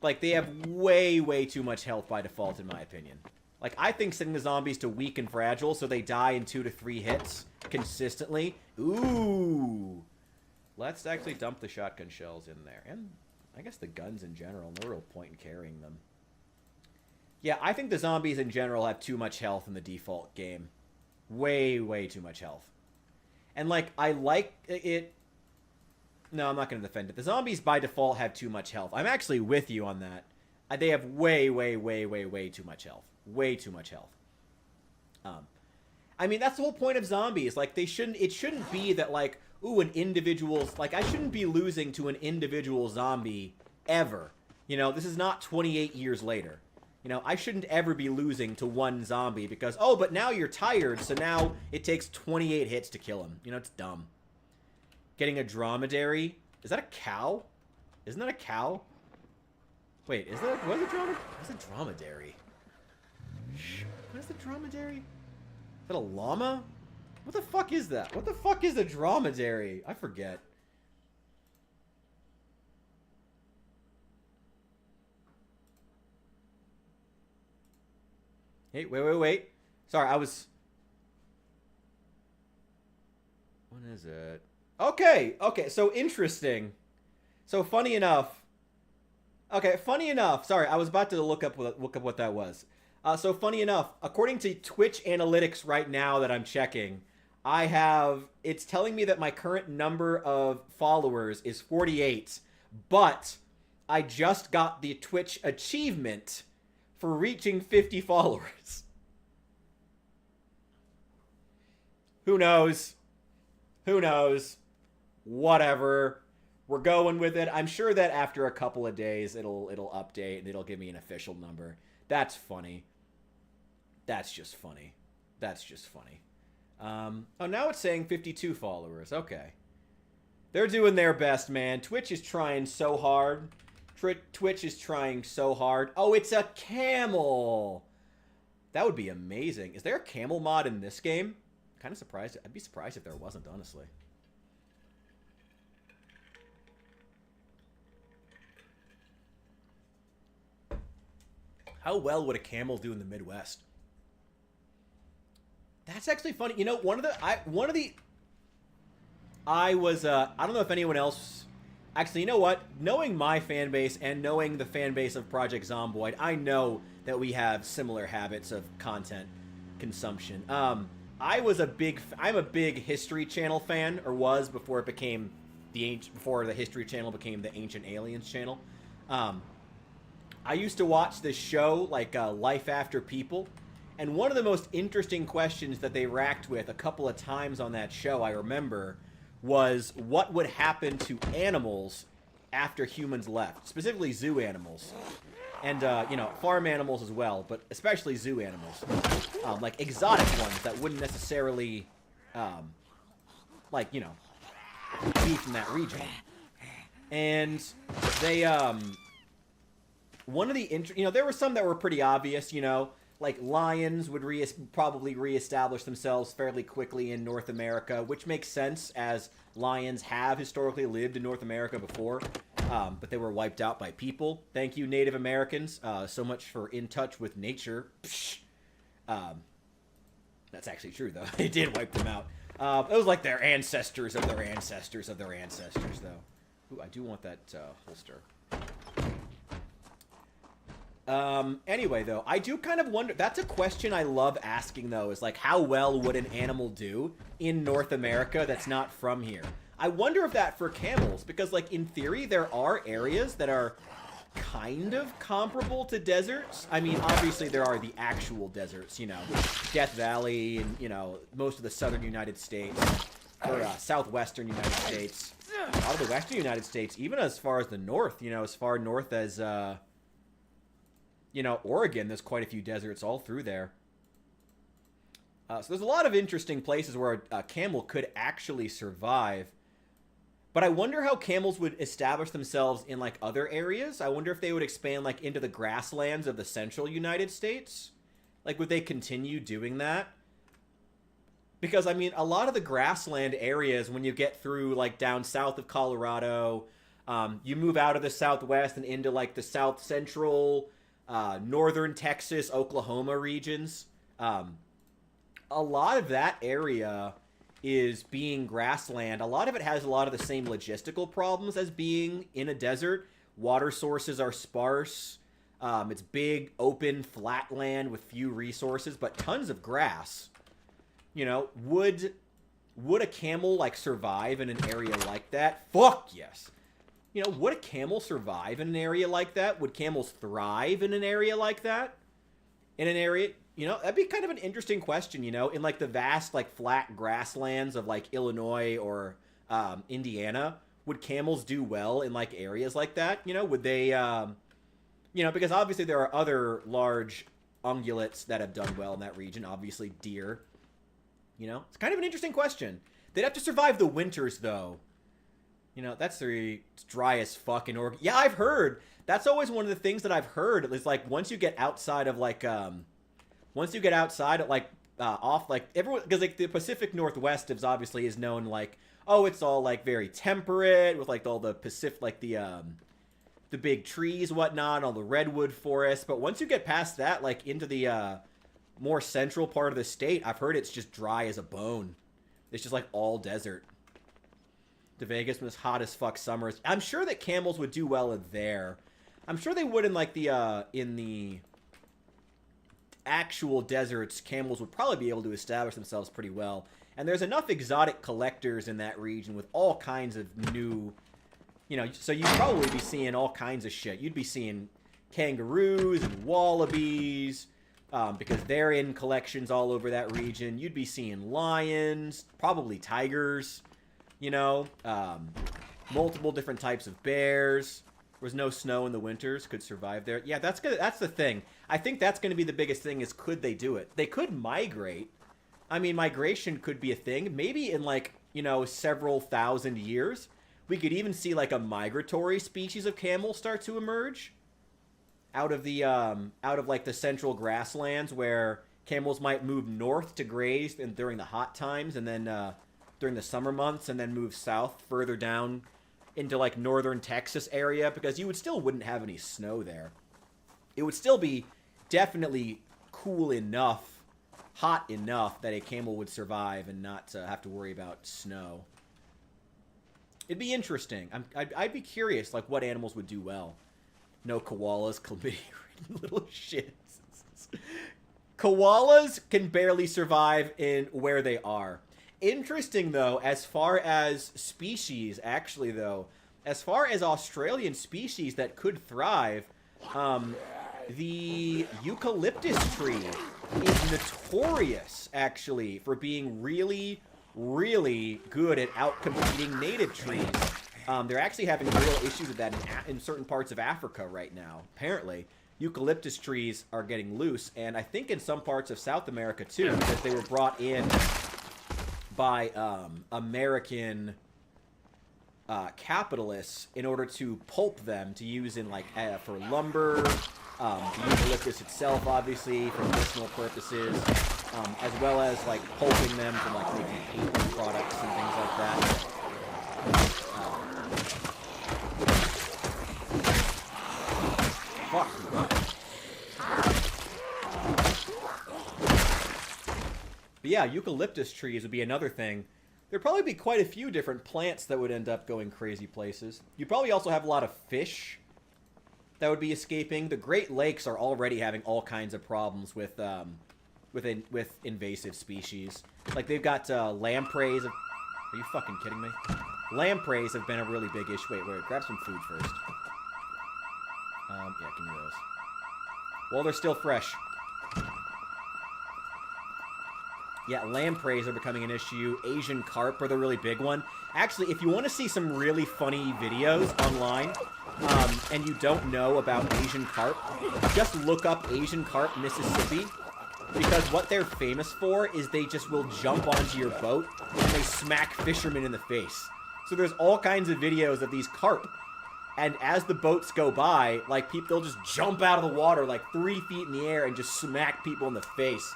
Like, they have way, way too much health by default, in my opinion. Like, I think setting the zombies to weak and fragile so they die in 2 to 3 hits consistently. Ooh. Let's actually dump the shotgun shells in there. And I guess the guns in general. No real point in carrying them. Yeah, I think the zombies in general have too much health in the default game. Way, way too much health. And, like, I like it... No, I'm not going to defend it. The zombies, by default, have too much health. I'm actually with you on that. They have way, way, way, way, way too much health. Way too much health. I mean, that's the whole point of zombies. Like, it shouldn't be that, like, ooh, an individual's... Like, I shouldn't be losing to an individual zombie ever. You know, this is not 28 years later. You know, I shouldn't ever be losing to one zombie because, oh, but now you're tired, so now it takes 28 hits to kill him. You know, it's dumb. Getting a dromedary. Is that a cow? Isn't that a cow? Wait, is that... What is a dromedary? What's a dromedary? What is the dromedary? Is that a llama? What the fuck is that? What the fuck is a dromedary? I forget. Hey, wait. Sorry, I was... What is it? Okay, so interesting. So funny enough. Okay, funny enough. Sorry, I was about to look up what that was. So funny enough, according to Twitch analytics right now that I'm checking, it's telling me that my current number of followers is 48, but I just got the Twitch achievement for reaching 50 followers. Who knows? Who knows? Whatever. We're going with it. I'm sure that after a couple of days, it'll update and it'll give me an official number. That's funny. That's just funny. That's just funny. Oh, now it's saying 52 followers. Okay. They're doing their best, man. Twitch is trying so hard. Twitch is trying so hard. Oh, it's a camel. That would be amazing. Is there a camel mod in this game? Kind of surprised. I'd be surprised if there wasn't, honestly. How well would a camel do in the Midwest? That's actually funny. You know, I don't know if anyone else... Actually, you know what? Knowing my fan base and knowing the fan base of Project Zomboid, I know that we have similar habits of content consumption. I'm a big History Channel fan, or was before it became before the History Channel became the Ancient Aliens channel. I used to watch this show, like Life After People, and one of the most interesting questions that they racked with a couple of times on that show, I remember, was what would happen to animals after humans left, specifically zoo animals. And, you know, farm animals as well, but especially zoo animals. Like exotic ones that wouldn't necessarily, like, you know, be from that region. And they, one of the, you know, there were some that were pretty obvious, you know, like lions would probably reestablish themselves fairly quickly in North America, which makes sense as lions have historically lived in North America before, but they were wiped out by people. Thank you, Native Americans, so much for in touch with nature. That's actually true, though. They did wipe them out. It was like their ancestors of their ancestors of their ancestors, though. Ooh, I do want that holster. Anyway, though, I do kind of wonder... That's a question I love asking, though, is like, how well would an animal do in North America that's not from here? I wonder if that for camels, because, like, in theory, there are areas that are kind of comparable to deserts. I mean, obviously, there are the actual deserts, you know, Death Valley and, you know, most of the southern United States, or southwestern United States, a lot of the western United States, even as far as the north, you know, as far north as, you know, Oregon, there's quite a few deserts all through there. So there's a lot of interesting places where a camel could actually survive. But I wonder how camels would establish themselves in, like, other areas. I wonder if they would expand, like, into the grasslands of the central United States. Like, would they continue doing that? Because, I mean, a lot of the grassland areas, when you get through, like, down south of Colorado, you move out of the Southwest and into, like, the South Central, northern Texas, Oklahoma regions. A lot of that area is being grassland. A lot of it has a lot of the same logistical problems as being in a desert. Water sources are sparse. It's big, open, flat land with few resources, but tons of grass. You know, would a camel, like, survive in an area like that? Fuck yes. You know, would a camel survive in an area like that? Would camels thrive in an area like that? In an area, you know, that'd be kind of an interesting question, you know, in, like, the vast, like, flat grasslands of, like, Illinois or Indiana. Would camels do well in, like, areas like that? You know, would they, you know, because obviously there are other large ungulates that have done well in that region. Obviously deer. You know, it's kind of an interesting question. They'd have to survive the winters, though. You know, that's it's dry as fuck in Oregon. Yeah, I've heard. That's always one of the things that I've heard. Is, like, once you get outside of, like, off, like, everyone, because, like, the Pacific Northwest is known, like, oh, it's all, like, very temperate with, like, all the Pacific, like, the big trees, whatnot, all the redwood forests. But once you get past that, like, into the more central part of the state, I've heard it's just dry as a bone. It's just, like, all desert. To Vegas was hot as fuck summers. I'm sure that camels would do well in there. I'm sure they would in, like, in the actual deserts. Camels would probably be able to establish themselves pretty well. And there's enough exotic collectors in that region with all kinds of new, you know, so you'd probably be seeing all kinds of shit. You'd be seeing kangaroos and wallabies, because they're in collections all over that region. You'd be seeing lions, probably tigers, you know, multiple different types of bears. There was no snow in the winters, could survive there. Yeah, that's good. That's the thing. I think that's going to be the biggest thing is, could they do it? They could migrate. I mean, migration could be a thing. Maybe in, like, you know, several thousand years, we could even see, like, a migratory species of camel start to emerge out of like the central grasslands, where camels might move north to graze during the hot times, and then during the summer months, and then move south further down into, like, northern Texas area, because you wouldn't have any snow there. It would still be definitely cool enough, hot enough that a camel would survive and not have to worry about snow. It'd be interesting. I'd be curious, like, what animals would do well. No koalas, chlamydia-ridden little shits. Koalas can barely survive in where they are. Interesting, though, as far as species, actually, though, as far as Australian species that could thrive, the eucalyptus tree is notorious, actually, for being really, really good at outcompeting native trees. They're actually having real issues with that in certain parts of Africa right now, apparently. Eucalyptus trees are getting loose, and I think in some parts of South America, too, because they were brought in by American capitalists in order to pulp them to use in, like, for lumber, the eucalyptus itself, obviously, for medicinal purposes, as well as, like, pulping them for, like, making paper products and things like that. Fuck. But yeah, eucalyptus trees would be another thing. There'd probably be quite a few different plants that would end up going crazy places. You'd probably also have a lot of fish that would be escaping. The Great Lakes are already having all kinds of problems with invasive species. Like, they've got lampreys. Are you fucking kidding me? Lampreys have been a really big issue. Wait, grab some food first. Yeah, give me those. Well, they're still fresh. Yeah, lampreys are becoming an issue. Asian carp are the really big one. Actually, if you want to see some really funny videos online, and you don't know about Asian carp, just look up Asian carp, Mississippi, because what they're famous for is they just will jump onto your boat and they smack fishermen in the face. So there's all kinds of videos of these carp, and as the boats go by, like, they'll just jump out of the water like 3 feet in the air and just smack people in the face.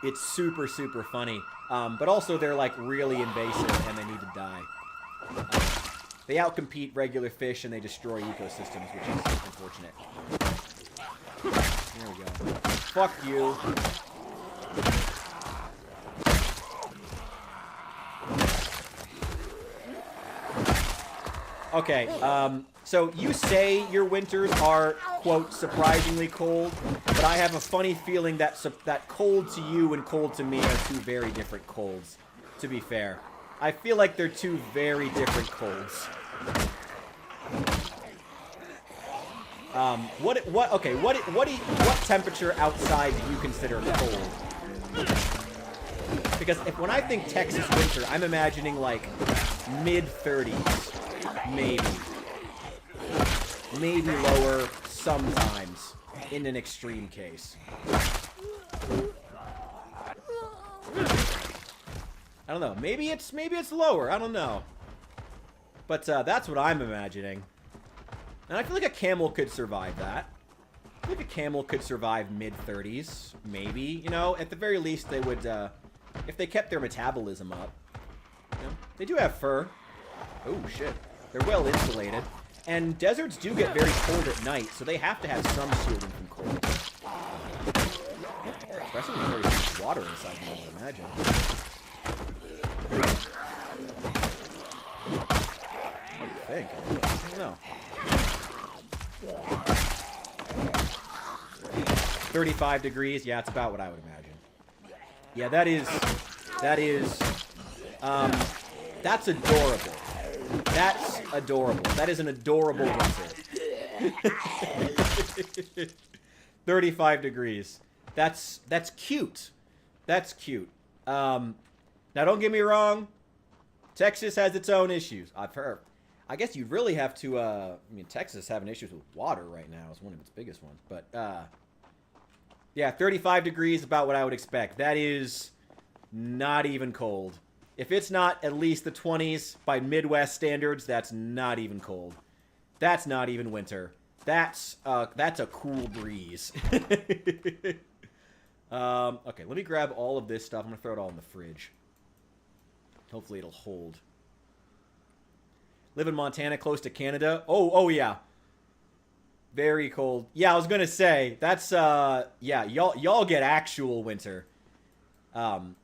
It's super, super funny. But also they're, like, really invasive and they need to die. They outcompete regular fish and they destroy ecosystems, which is unfortunate. There we go. Fuck you. Okay, so you say your winters are, quote, surprisingly cold, but I have a funny feeling that that cold to you and cold to me are two very different colds, to be fair. I feel like they're two very different colds. What temperature outside do you consider cold? Because when I think Texas winter, I'm imagining like mid-30s, maybe. Maybe lower sometimes, in an extreme case. I don't know. Maybe it's lower. I don't know. But that's what I'm imagining. And I feel like a camel could survive that. I think a camel could survive mid-30s, maybe. You know, at the very least, they would, if they kept their metabolism up. You know, they do have fur. Oh, shit. They're well insulated. And deserts do get very cold at night, so they have to have some shielding from cold. Especially when there's much water inside them, I would imagine. What do you think? I don't know. 35 degrees, yeah, it's about what I would imagine. Yeah, that's adorable. That's adorable. That is an adorable winter. 35 degrees. That's cute. That's cute. Now don't get me wrong. Texas has its own issues. I've heard. I guess you'd really have to, I mean, Texas is having issues with water right now. It's one of its biggest ones. But, yeah, 35 degrees, about what I would expect. That is not even cold. If it's not at least the 20s by Midwest standards, that's not even cold. That's not even winter. That's a cool breeze. Okay, let me grab all of this stuff. I'm going to throw it all in the fridge. Hopefully it'll hold. Live in Montana, close to Canada. Oh yeah. Very cold. Yeah, I was gonna say, that's, yeah, y'all get actual winter.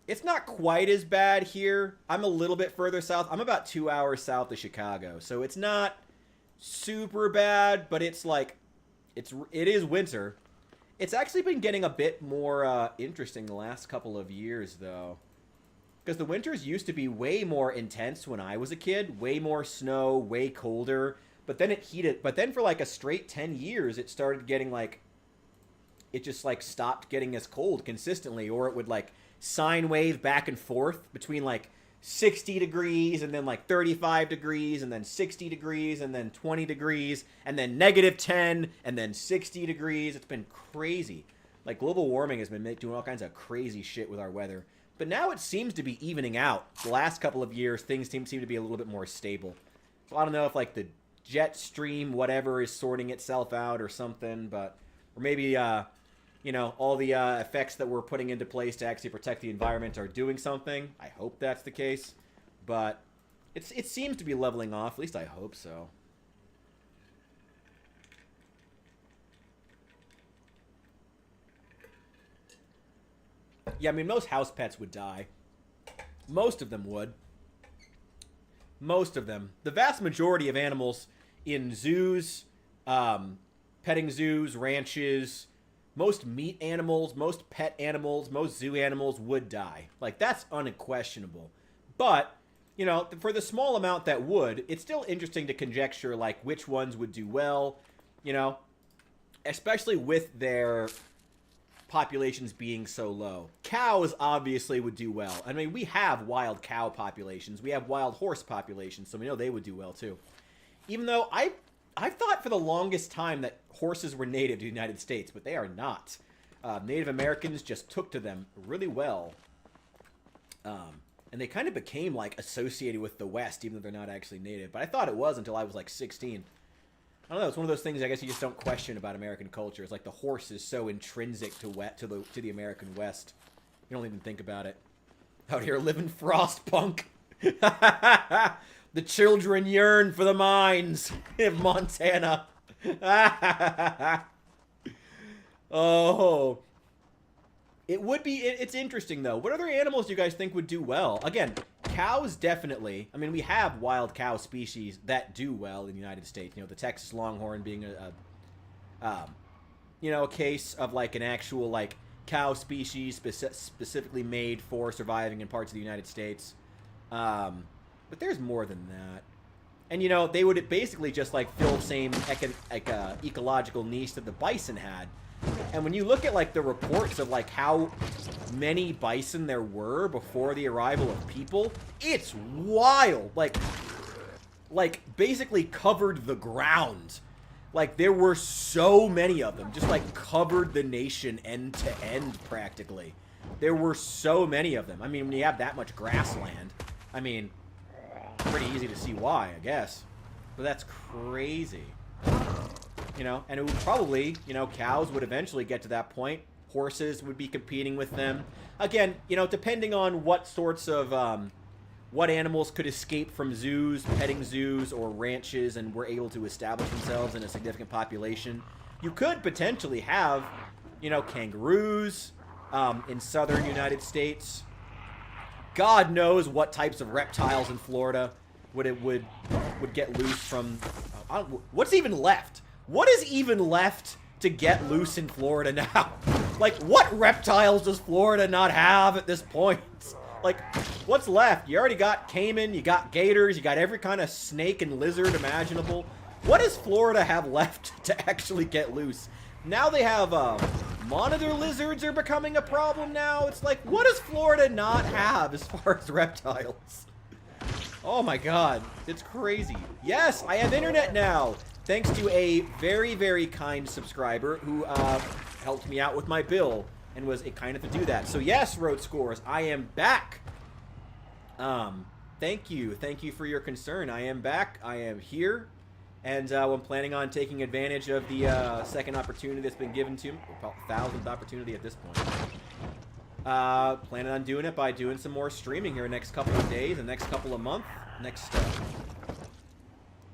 It's not quite as bad here. I'm a little bit further south. I'm about 2 hours south of Chicago, so it's not super bad, but it's like, it is winter. It's actually been getting a bit more, interesting the last couple of years, though. Because the winters used to be way more intense when I was a kid. Way more snow, way colder. But then it heated. But then for like a straight 10 years, it started getting like... It just like stopped getting as cold consistently. Or it would like sine wave back and forth between like 60 degrees and then like 35 degrees and then 60 degrees and then 20 degrees and then -10 and then 60 degrees. It's been crazy. Like global warming has been doing all kinds of crazy shit with our weather. But now it seems to be evening out. The last couple of years, things seem to be a little bit more stable. So I don't know if, like, the jet stream, whatever, is sorting itself out or something. But, or maybe, you know, all the effects that we're putting into place to actually protect the environment are doing something. I hope that's the case. But it seems to be leveling off. At least I hope so. Yeah, I mean, most house pets would die. Most of them would. Most of them. The vast majority of animals in zoos, petting zoos, ranches, most meat animals, most pet animals, most zoo animals would die. Like, that's unquestionable. But, you know, for the small amount that would, it's still interesting to conjecture, like, which ones would do well, you know, especially with their populations being so low. Cows obviously would do well. I mean, we have wild cow populations. We have wild horse populations, so we know they would do well too. Even though I've thought for the longest time that horses were native to the United States, but they are not. Native Americans just took to them really well. And they kind of became, like, associated with the West, even though they're not actually native. But I thought it was until I was, like, 16. I don't know, it's one of those things I guess you just don't question about American culture. It's like the horse is so intrinsic to the American West. You don't even think about it. Out here living frostpunk. The children yearn for the mines of Montana. Oh. It would be, it's interesting though. What other animals do you guys think would do well? Again, cows definitely. I mean, we have wild cow species that do well in the United States. You know, the Texas Longhorn being a case of like an actual like cow species specifically made for surviving in parts of the United States. But there's more than that. And, you know, they would basically just like fill the same ecological niche that the bison had. And when you look at, like, the reports of, like, how many bison there were before the arrival of people, it's wild. Like, basically covered the ground. Like, there were so many of them. Just, like, covered the nation end to end, practically. There were so many of them. I mean, when you have that much grassland, I mean, pretty easy to see why, I guess. But that's crazy. You know, and it would probably, you know, cows would eventually get to that point. Horses would be competing with them. Again, you know, depending on what sorts of, what animals could escape from zoos, petting zoos, or ranches and were able to establish themselves in a significant population. You could potentially have, you know, kangaroos in southern United States. God knows what types of reptiles in Florida would get loose from... what's even left? What is even left to get loose in Florida now? Like, what reptiles does Florida not have at this point? Like, what's left? You already got caiman, you got gators, you got every kind of snake and lizard imaginable. What does Florida have left to actually get loose? Now they have, monitor lizards are becoming a problem now. It's like, what does Florida not have as far as reptiles? Oh my god, it's crazy. Yes, I have internet now. Thanks to a very, very kind subscriber who helped me out with my bill and was kind enough to do that. So yes, Road Scores, I am back. Thank you. Thank you for your concern. I am back. I am here. And I'm planning on taking advantage of the second opportunity that's been given to me. About 1,000th opportunity at this point. Planning on doing it by doing some more streaming here next couple of days, the next couple of months.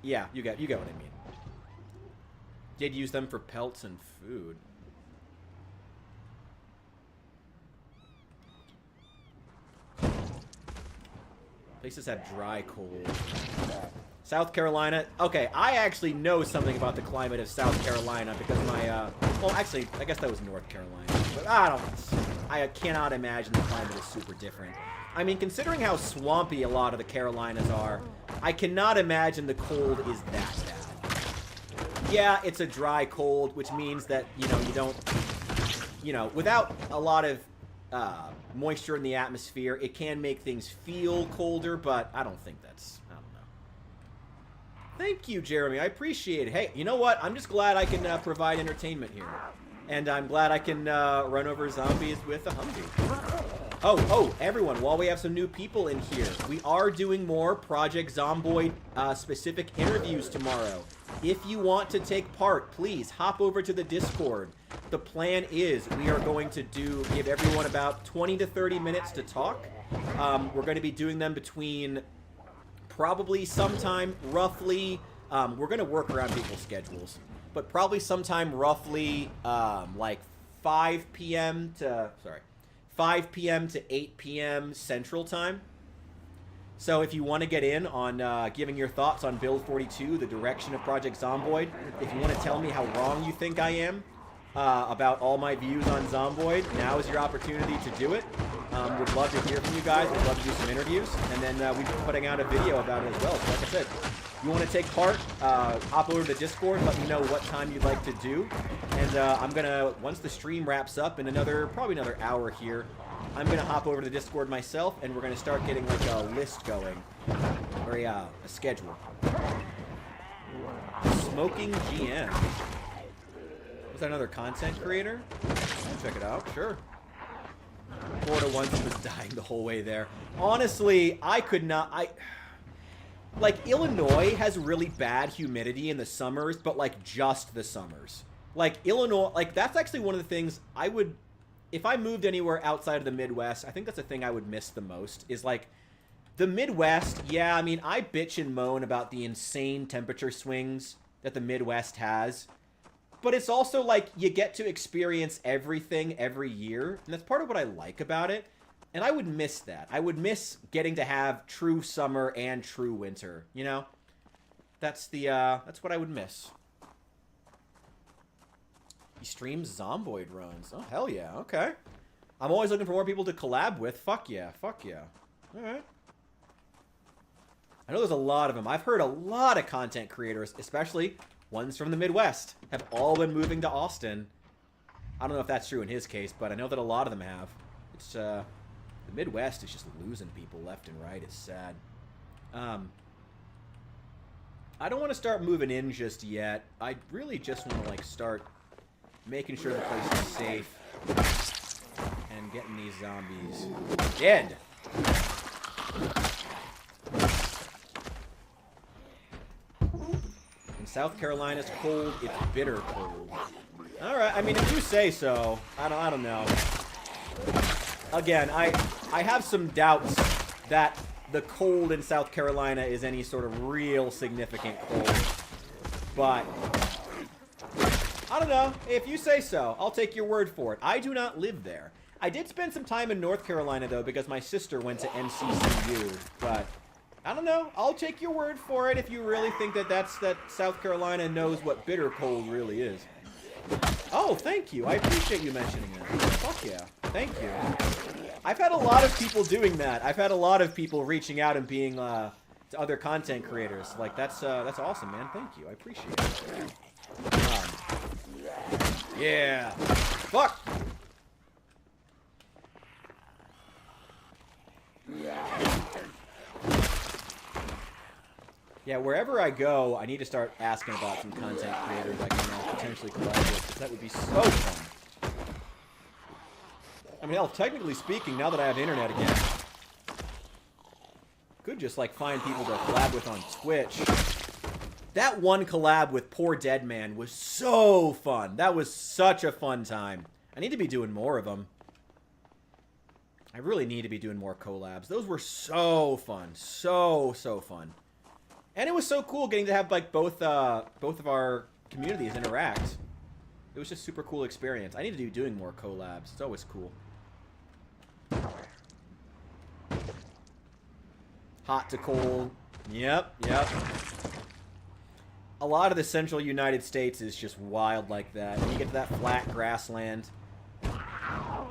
Yeah, you get what I mean. Did use them for pelts and food. Places have dry cold. South Carolina. Okay, I actually know something about the climate of South Carolina because my, well, actually, I guess that was North Carolina. But I cannot imagine the climate is super different. I mean, considering how swampy a lot of the Carolinas are, I cannot imagine the cold is that bad. Yeah, it's a dry cold, which means that, you know, you don't, you know, without a lot of moisture in the atmosphere, it can make things feel colder, but I don't think that's, I don't know. Thank you, Jeremy. I appreciate it. Hey, you know what? I'm just glad I can provide entertainment here. And I'm glad I can run over zombies with a Humvee. Oh, everyone, while we have some new people in here, we are doing more Project Zomboid specific interviews tomorrow. If you want to take part, please hop over to the Discord. The plan is we are going to give everyone about 20 to 30 minutes to talk. We're going to be doing them between probably sometime roughly, we're going to work around people's schedules, but probably sometime roughly like 5 p.m. to 8 p.m. Central Time. So if you want to get in on giving your thoughts on Build 42, the direction of Project Zomboid, if you want to tell me how wrong you think I am about all my views on Zomboid, now is your opportunity to do it. Would love to hear from you guys. Would love to do some interviews. And then we'll be putting out a video about it as well. So like I said, if you want to take part, hop over to the Discord, let me know what time you'd like to do. And I'm going to, once the stream wraps up in probably another hour here, I'm going to hop over to the Discord myself, and we're going to start getting like a list going, or a schedule. Smoking GM. Was that another content creator? I'll check it out, sure. Florida once was dying the whole way there. Honestly, I could not... Like, Illinois has really bad humidity in the summers, but, like, just the summers. Like, Illinois... Like, that's actually one of the things I would... If I moved anywhere outside of the Midwest, I think that's the thing I would miss the most, is, like, the Midwest, yeah, I mean, I bitch and moan about the insane temperature swings that the Midwest has. But it's also, like, you get to experience everything every year, and that's part of what I like about it. And I would miss that. I would miss getting to have true summer and true winter, you know? That's what I would miss. He streams Zomboid runs. Oh, hell yeah, okay. I'm always looking for more people to collab with. Fuck yeah, fuck yeah. Alright. I know there's a lot of them. I've heard a lot of content creators, especially ones from the Midwest, have all been moving to Austin. I don't know if that's true in his case, but I know that a lot of them have. It's, the Midwest is just losing people left and right. It's sad. I don't want to start moving in just yet. I really just want to, like, start making sure the place is safe and getting these zombies dead. In South Carolina's cold, it's bitter cold. Alright, I mean, if you say so, I don't know. Again, I have some doubts that the cold in South Carolina is any sort of real significant cold. But I don't know. If you say so, I'll take your word for it. I do not live there. I did spend some time in North Carolina, though, because my sister went to NCCU. But I don't know. I'll take your word for it if you really think that South Carolina knows what bitter cold really is. Oh, thank you. I appreciate you mentioning that. Fuck yeah. Thank you. I've had a lot of people doing that. I've had a lot of people reaching out and being to other content creators. Like, that's awesome, man. Thank you. I appreciate it. Yeah. Fuck. Yeah, wherever I go, I need to start asking about some content creators I can potentially collab with, because that would be so fun. I mean, hell, technically speaking, now that I have internet again, could just, like, find people to collab with on Twitch. That one collab with Poor Dead Man was so fun. That was such a fun time. I need to be doing more of them. I really need to be doing more collabs. Those were so fun. So fun. And it was so cool getting to have, like, both of our communities interact. It was just a super cool experience. I need to be doing more collabs. It's always cool. Hot to cold. Yep. A lot of the central United States is just wild like that. When you get to that flat grassland. I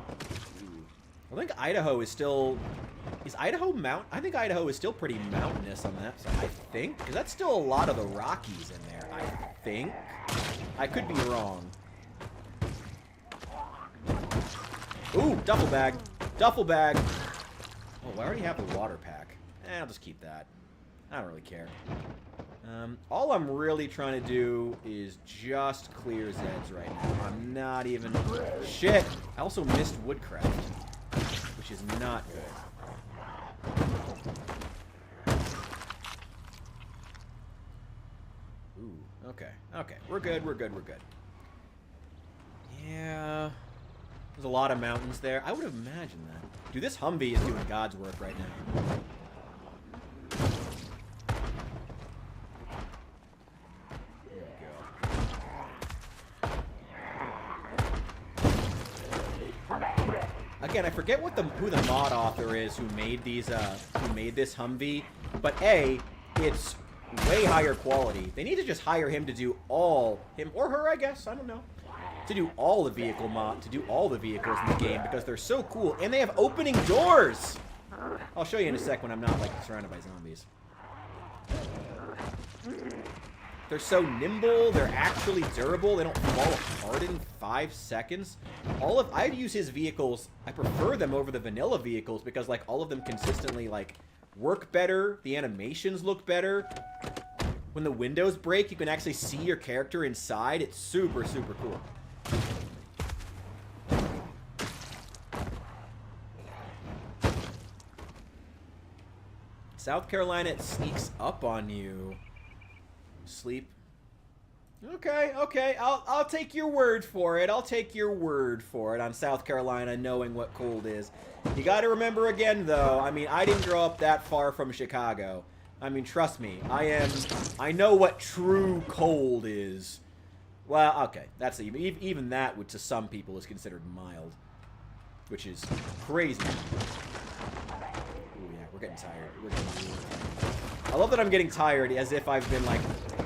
think Idaho is still... Is Idaho mount? I think Idaho is still pretty mountainous on that side. I think. Because that's still a lot of the Rockies in there. I think. I could be wrong. Ooh, duffel bag. Duffel bag. Oh, I already have the water pack. I'll just keep that. I don't really care. All I'm really trying to do is just clear Zeds right now. I'm not even... Shit! I also missed Woodcraft, which is not good. Ooh, okay. Okay, we're good. Yeah... There's a lot of mountains there. I would have imagined that. Dude, this Humvee is doing God's work right now. Again, I forget what who the mod author is who made these who made this Humvee, but A, it's way higher quality. They need to just hire him to do him or her, I guess, I don't know, to do all the vehicles in the game because they're so cool and they have opening doors. I'll show you in a sec when I'm not like surrounded by zombies. They're so nimble, they're actually durable, they don't fall apart in 5 seconds. I use his vehicles, I prefer them over the vanilla vehicles because, like, all of them consistently, like, work better, the animations look better. When the windows break, you can actually see your character inside. It's super cool. South Carolina, it sneaks up on you. Sleep. Okay, okay. I'll take your word for it. I'll take your word for it on South Carolina knowing what cold is. You got to remember again, though, I mean, I didn't grow up that far from Chicago. I mean, trust me, I know what true cold is. Well, okay, that's even that, which to some people is considered mild, which is crazy. Ooh, yeah, we're getting tired. We're getting really tired. I love that I'm getting tired as if I've been, like,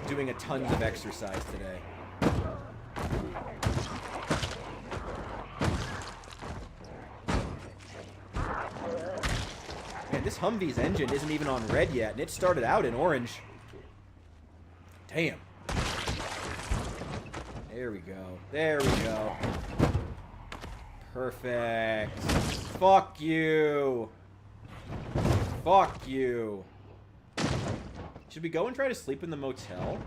doing a tons of exercise today. Man, this Humvee's engine isn't even on red yet, and it started out in orange. Damn. There we go. There we go. Perfect. Fuck you. Fuck you. Should we go and try to sleep in the motel?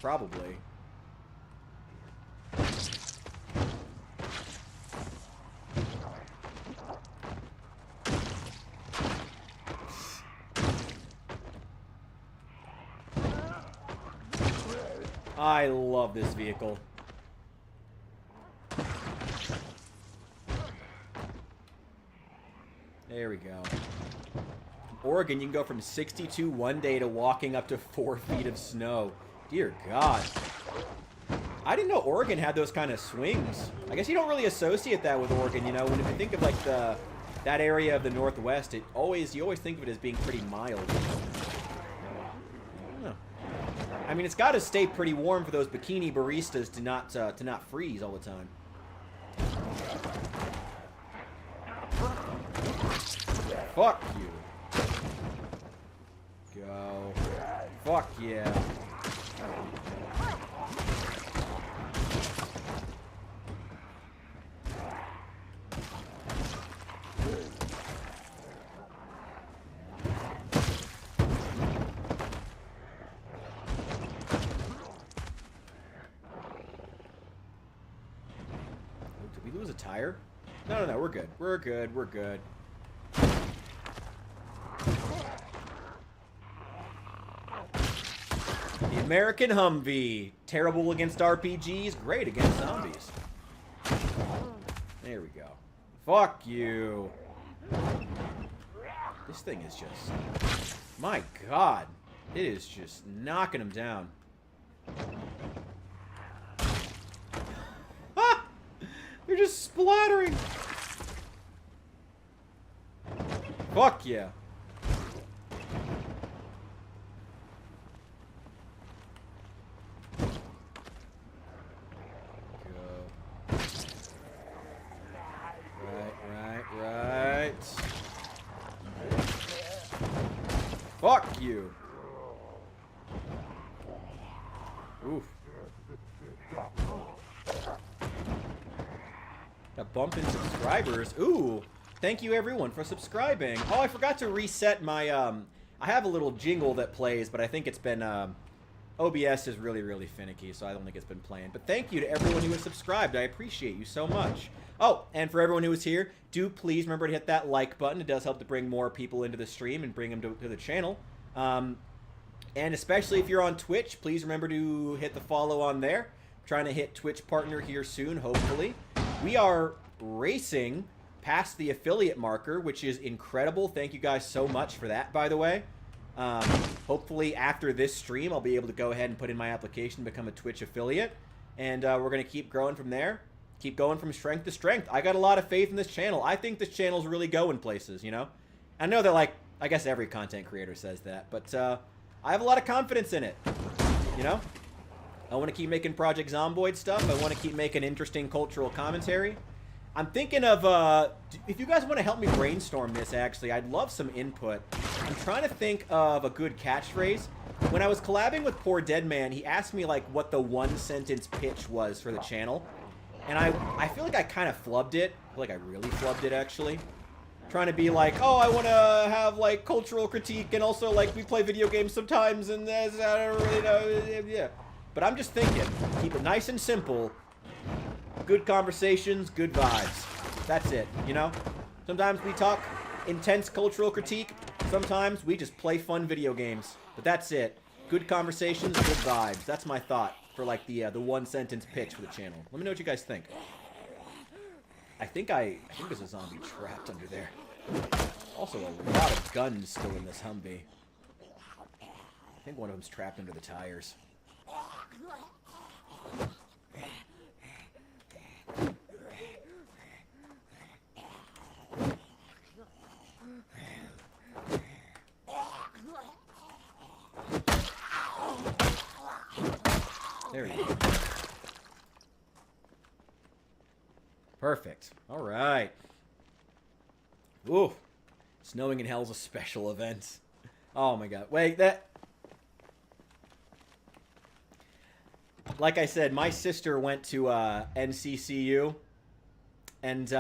Probably. I love this vehicle. There we go. Oregon, you can go from 62 one day to walking up to 4 feet of snow. Dear God. I didn't know Oregon had those kind of swings. I guess you don't really associate that with Oregon, you know. When you think of like that area of the Northwest, you always think of it as being pretty mild. I mean, it's got to stay pretty warm for those bikini baristas to not freeze all the time. Fuck you. Go. Fuck yeah. Did we lose a tire? No, we're good. We're good. We're good. The American Humvee. Terrible against RPGs, great against zombies. There we go. Fuck you. This thing is just... My God. It is just knocking him down. Ah! They're just splattering. Fuck yeah. Right. Fuck you. Oof. A bump in subscribers. Ooh. Thank you everyone for subscribing. Oh, I forgot to reset my I have a little jingle that plays, but I think it's been OBS is really finicky, so I don't think it's been playing. But thank you to everyone who has subscribed. I appreciate you so much. Oh, and for everyone who is here, do please remember to hit that like button. It does help to bring more people into the stream and bring them to the channel. And especially if you're on Twitch, please remember to hit the follow on there. I'm trying to hit Twitch partner here soon, hopefully. We are racing past the affiliate marker, which is incredible. Thank you guys so much for that, by the way. Hopefully after this stream, I'll be able to go ahead and put in my application to become a Twitch affiliate. And we're going to keep growing from there. Keep going from strength to strength. I got a lot of faith in this channel. I think this channel's really going places, you know? I know that, like, I guess every content creator says that, but I have a lot of confidence in it, you know? I want to keep making Project Zomboid stuff. I want to keep making interesting cultural commentary. I'm thinking of, if you guys want to help me brainstorm this, actually, I'd love some input. I'm trying to think of a good catchphrase. When I was collabing with Poor Dead Man, he asked me, like, what the one-sentence pitch was for the channel. And I feel like I kind of flubbed it. I feel like I really flubbed it, actually. Trying to be like, oh, I want to have, like, cultural critique, and also, like, we play video games sometimes, and I don't really know, yeah. But I'm just thinking, keep it nice and simple. Good conversations, good vibes. That's it, you know? Sometimes we talk intense cultural critique. Sometimes we just play fun video games. But that's it. Good conversations, good vibes. That's my thought for like the one-sentence pitch for the channel. Let me know what you guys think. I think there's a zombie trapped under there. Also, a lot of guns still in this Humvee. I think one of them's trapped under the tires. There we go. Perfect. All right. Ooh. Snowing in Hell's a special event. Oh my god. Wait, that... Like I said, my sister went to NCCU. And,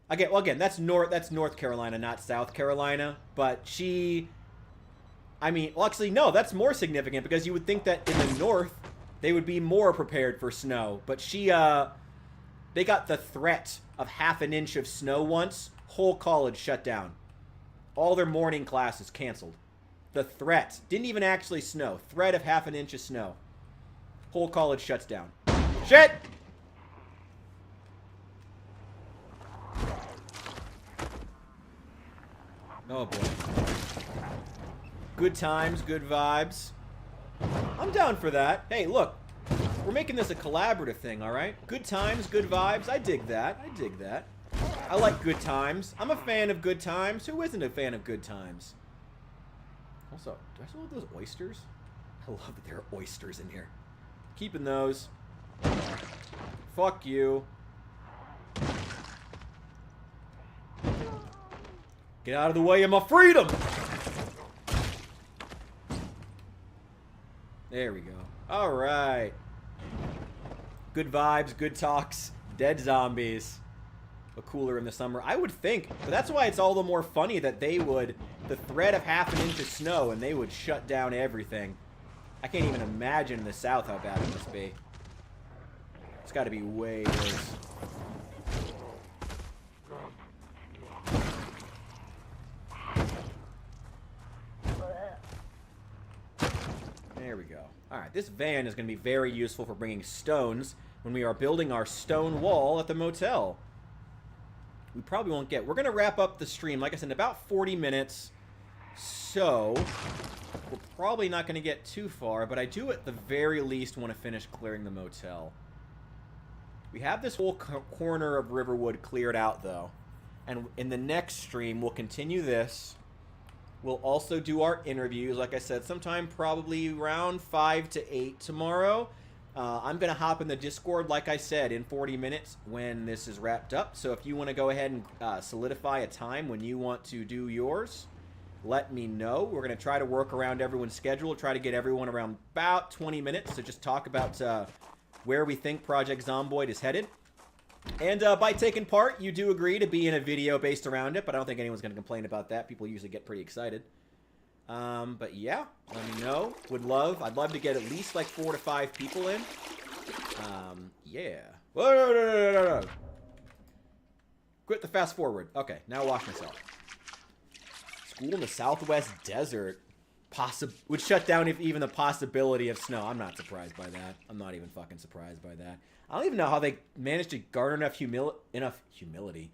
again, that's North Carolina, not South Carolina. But she... I mean, well, actually, no, that's more significant because you would think that in the north, they would be more prepared for snow. But she, they got the threat of half an inch of snow once. Whole college shut down. All their morning classes canceled. The threat. Didn't even actually snow. Threat of half an inch of snow. Whole college shuts down. Shit! Oh, boy. Good times, good vibes. I'm down for that. Hey, look. We're making this a collaborative thing, alright? Good times, good vibes. I dig that. I dig that. I like good times. I'm a fan of good times. Who isn't a fan of good times? Also, do I still have those oysters? I love that there are oysters in here. Keeping those. Fuck you. Get out of the way of my freedom! There we go. Alright. Good vibes, good talks, dead zombies. But cooler in the summer. I would think. But that's why it's all the more funny that they would... The threat of half an inch of snow and they would shut down everything. I can't even imagine in the south how bad it must be. It's got to be way worse. There we go. Alright, this van is going to be very useful for bringing stones when we are building our stone wall at the motel. We probably won't get... We're going to wrap up the stream, like I said, in about 40 minutes. So, we're probably not going to get too far, but I do at the very least want to finish clearing the motel. We have this whole corner of Riverwood cleared out, though. And in the next stream, we'll continue this. We'll also do our interviews, like I said, sometime probably around 5 to 8 tomorrow. I'm going to hop in the Discord, like I said, in 40 minutes when this is wrapped up. So if you want to go ahead and solidify a time when you want to do yours, let me know. We're going to try to work around everyone's schedule, try to get everyone around about 20 minutes to just talk about where we think Project Zomboid is headed. And by taking part, you do agree to be in a video based around it, but I don't think anyone's going to complain about that. People usually get pretty excited. But yeah, let me know. I'd love to get at least like 4 to 5 people in. Yeah. Whoa, no. Quit the fast forward. Okay, now watch myself. School in the Southwest Desert. Would shut down if even the possibility of snow. I'm not surprised by that. I'm not even fucking surprised by that. I don't even know how they managed to garner enough humidity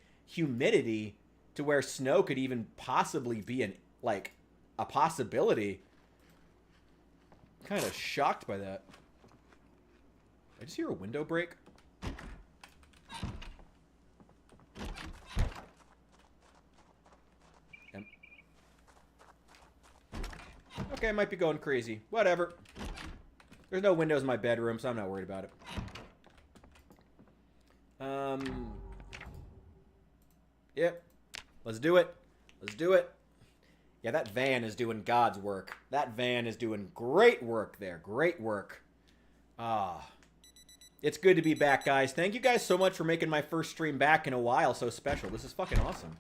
to where snow could even possibly be a possibility. I'm kind of shocked by that. I just hear a window break. Okay, I might be going crazy. Whatever. There's no windows in my bedroom, so I'm not worried about it. Yep. Let's do it. Let's do it. Yeah, that van is doing God's work. That van is doing great work there. Great work. It's good to be back, guys. Thank you guys so much for making my first stream back in a while so special. This is fucking awesome.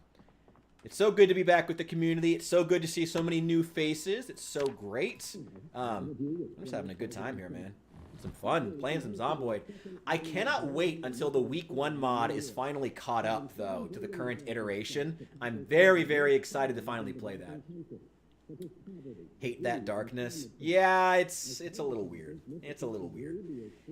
It's so good to be back with the community. It's so good to see so many new faces. It's so great. I'm just having a good time here, man. some fun, playing some Zomboid. I cannot wait until the week 1 mod is finally caught up, though, to the current iteration. I'm very, very excited to finally play that. Hate that darkness. Yeah, it's a little weird. It's a little weird.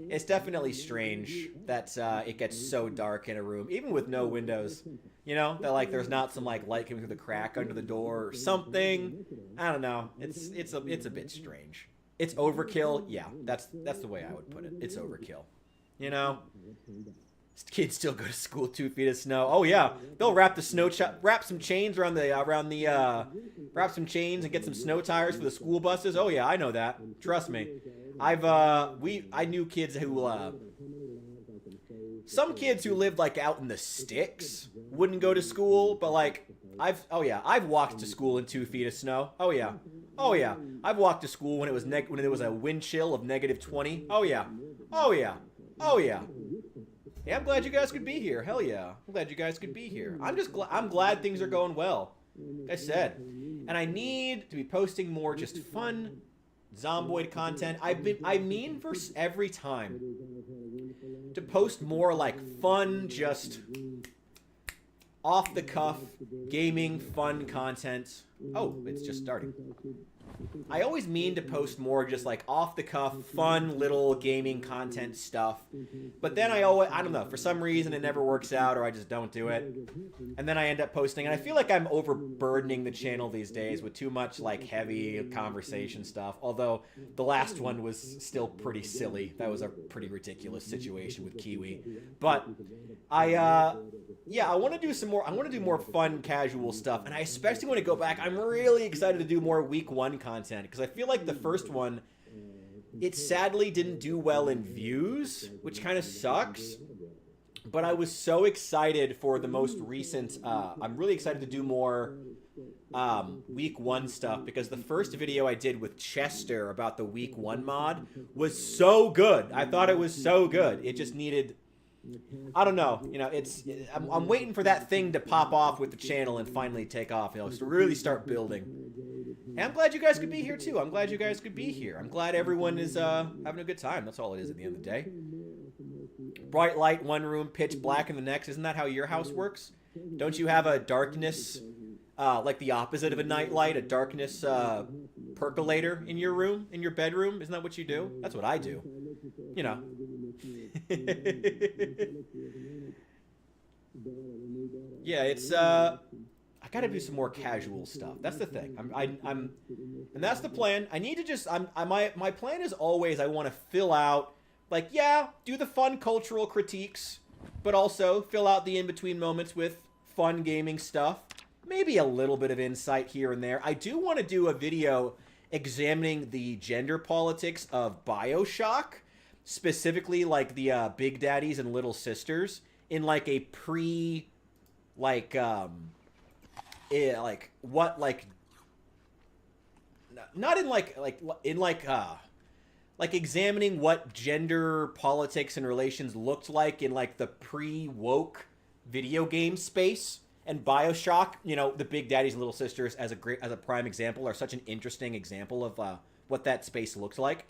It's definitely strange that it gets so dark in a room, even with no windows. You know, that like there's not some like light coming through the crack under the door or something. I don't know. It's a bit strange. It's overkill. Yeah, that's the way I would put it. It's overkill. You know. Kids still go to school 2 feet of snow. Oh yeah, they'll wrap the wrap some chains wrap some chains and get some snow tires for the school buses. Oh yeah, I know that. Trust me. I knew kids who some kids who lived like out in the sticks wouldn't go to school, but like I've walked to school in 2 feet of snow. Oh yeah. Oh yeah. I've walked to school when it was when there was a wind chill of -20. Oh yeah. Oh yeah. Oh yeah. Yeah, I'm glad you guys could be here. Hell yeah. I'm glad you guys could be here. I'm glad things are going well. Like I said. And I need to be posting more just fun Zomboid content. I mean for every time to post more like fun, just off the cuff, gaming, fun content. Oh, it's just starting. I always mean to post more just like off the cuff, fun little gaming content stuff. But then I don't know, for some reason it never works out or I just don't do it. And then I end up posting, and I feel like I'm overburdening the channel these days with too much like heavy conversation stuff. Although the last one was still pretty silly. That was a pretty ridiculous situation with Kiwi. But yeah, I want to do some more. I want to do more fun, casual stuff, and I especially want to go back. I'm really excited to do more week 1 content because I feel like the first one, it sadly didn't do well in views, which kind of sucks. But I was so excited for the most recent. I'm really excited to do more week 1 stuff because the first video I did with Chester about the week 1 mod was so good. I thought it was so good. It just needed. I don't know, you know, I'm waiting for that thing to pop off with the channel and finally take off, you know, to really start building. And I'm glad you guys could be here too. I'm glad you guys could be here. I'm glad everyone is having a good time. That's all it is at the end of the day. Bright light one room, pitch black in the next. Isn't that how your house works? Don't you have a darkness, like the opposite of a nightlight, a darkness percolator in your room, in your bedroom? Isn't that what you do? That's what I do. You know. Yeah, it's I gotta do some more casual stuff. That's the thing. And that's the plan. I need to just my plan is always I want to fill out, like, yeah, do the fun cultural critiques, but also fill out the in-between moments with fun gaming stuff. Maybe a little bit of insight here and there. I do want to do a video examining the gender politics of Bioshock, specifically like the big daddies and little sisters in like a like what like not in like examining what gender politics and relations looked like in like the pre-woke video game space. And Bioshock, you know, the big daddies and little sisters as a prime example are such an interesting example of what that space looks like.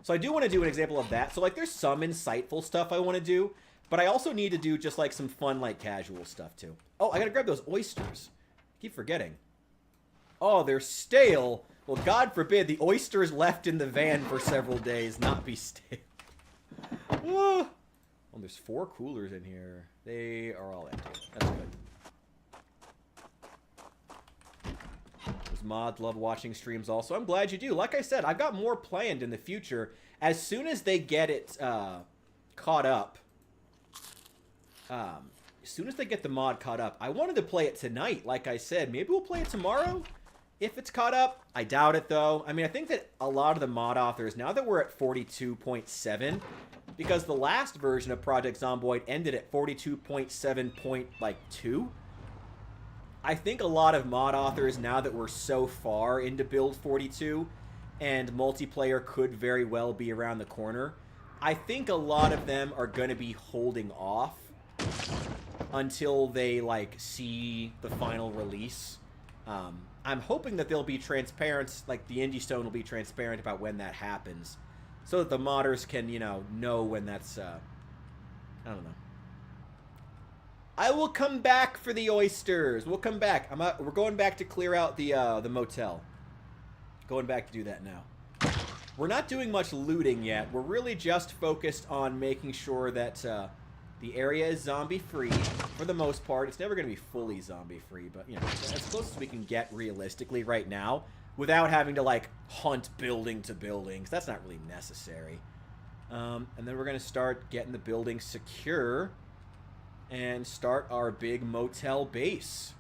So I do want to do an example of that. So like there's some insightful stuff I want to do, but I also need to do just like some fun like casual stuff too. Oh, I gotta grab those oysters. Keep forgetting. Oh, they're stale. Well, God forbid the oysters left in the van for several days not be stale. Oh, well, there's 4 coolers in here. They are all empty. That's good. Those mods love watching streams also. I'm glad you do. Like I said, I've got more planned in the future. As soon as they get it caught up, as soon as they get the mod caught up, I wanted to play it tonight, like I said. Maybe we'll play it tomorrow if it's caught up. I doubt it, though. I mean, I think that a lot of the mod authors, now that we're at 42.7, because the last version of Project Zomboid ended at 42.7.2, I think a lot of mod authors, now that we're so far into build 42, and multiplayer could very well be around the corner, I think a lot of them are going to be holding off until they, like, see the final release. I'm hoping that they'll be transparent, like the Indie Stone will be transparent about when that happens. so that the modders can, you know when that's, I don't know. I will come back for the oysters. We'll come back. We're going back to clear out the motel. Going back to do that now. We're not doing much looting yet. We're really just focused on making sure that the area is zombie-free for the most part. It's never going to be fully zombie-free, but, you know, as close as we can get realistically right now without having to, like, hunt building to buildings. That's not really necessary. And then we're going to start getting the building secure and start our big motel base.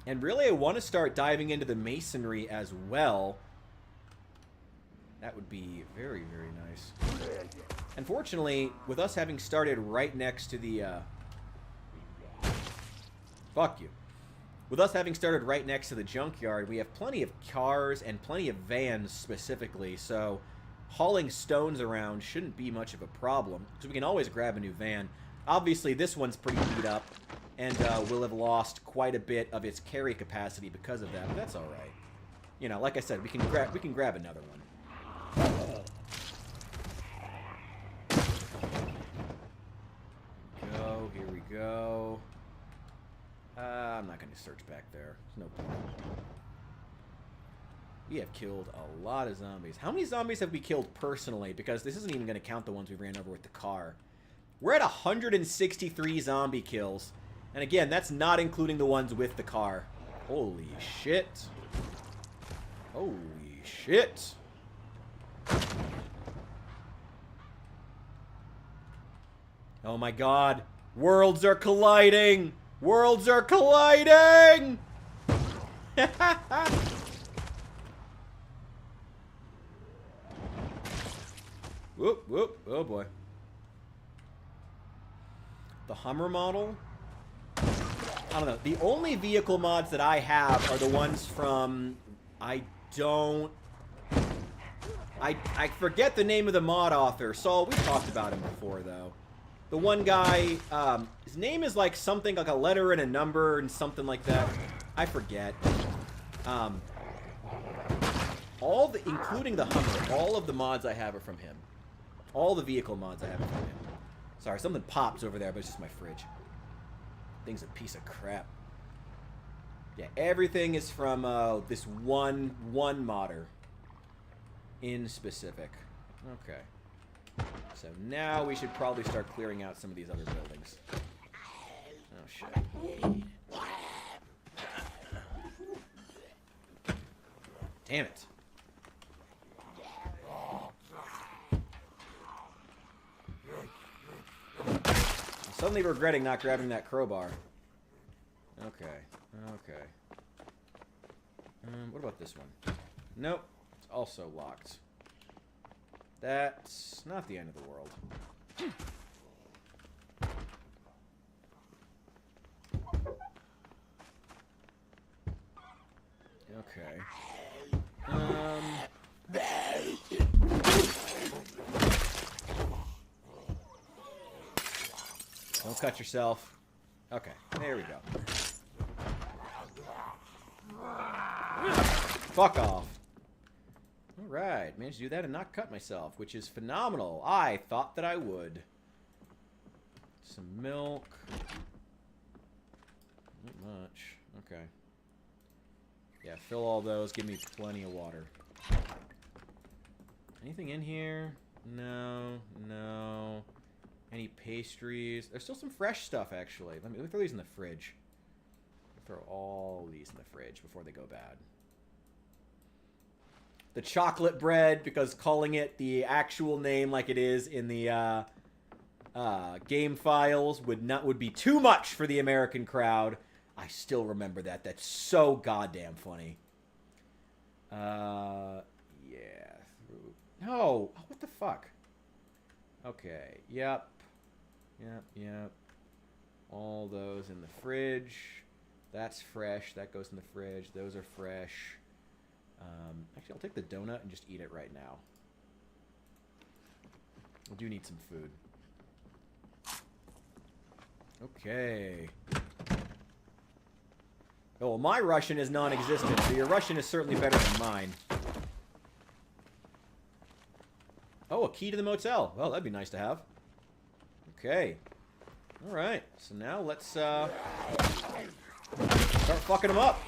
And really, I want to start diving into the masonry as well. That would be very, very nice. Unfortunately, with us having started right next to the, Fuck you. With us having started right next to the junkyard, we have plenty of cars and plenty of vans specifically, so hauling stones around shouldn't be much of a problem, because we can always grab a new van. Obviously, this one's pretty beat up, and will have lost quite a bit of its carry capacity because of that, but that's all right. You know, like I said, we can grab another one. Here we go. I'm not going to search back there. There's no point. We have killed a lot of zombies. How many zombies have we killed personally? Because this isn't even going to count the ones we ran over with the car. We're at 163 zombie kills. And again, that's not including the ones with the car. Holy shit. Holy shit. Oh my god. Worlds are colliding! Worlds are colliding! Whoop, whoop. Oh boy. The Hummer model? I don't know. The only vehicle mods that I have are the ones from... I forget the name of the mod author. Saul, we talked about him before, though. The one guy, his name is like something like a letter and a number and something like that. I forget. Including the Hummer, all of the mods I have are from him. All the vehicle mods I have are from him. Sorry, something pops over there, but it's just my fridge. Thing's a piece of crap. Yeah, everything is from this one modder in specific. Okay. So now we should probably start clearing out some of these other buildings. Oh, shit. Damn it. I'm suddenly regretting not grabbing that crowbar. Okay. Okay. What about this one? Nope. It's also locked. That's not the end of the world. Okay. Don't cut yourself. Okay, there we go. Fuck off. Alright, managed to do that and not cut myself, which is phenomenal. I thought that I would. Some milk. Not much. Okay. Yeah, fill all those. Give me plenty of water. Anything in here? No. No. Any pastries? There's still some fresh stuff, actually. Let me throw these in the fridge. Throw all these in the fridge before they go bad. The chocolate bread, because calling it the actual name like it is in the game files would be too much for the American crowd. I still remember that. That's so goddamn funny. Yeah. No. Oh, what the fuck? Okay. Yep. Yep. All those in the fridge. That's fresh. That goes in the fridge. Those are fresh. Actually, I'll take the donut and just eat it right now. I do need some food. Okay. Oh, well, my Russian is non-existent, so your Russian is certainly better than mine. Oh, a key to the motel. Well, that'd be nice to have. Okay. Alright. So now let's, start fucking them up.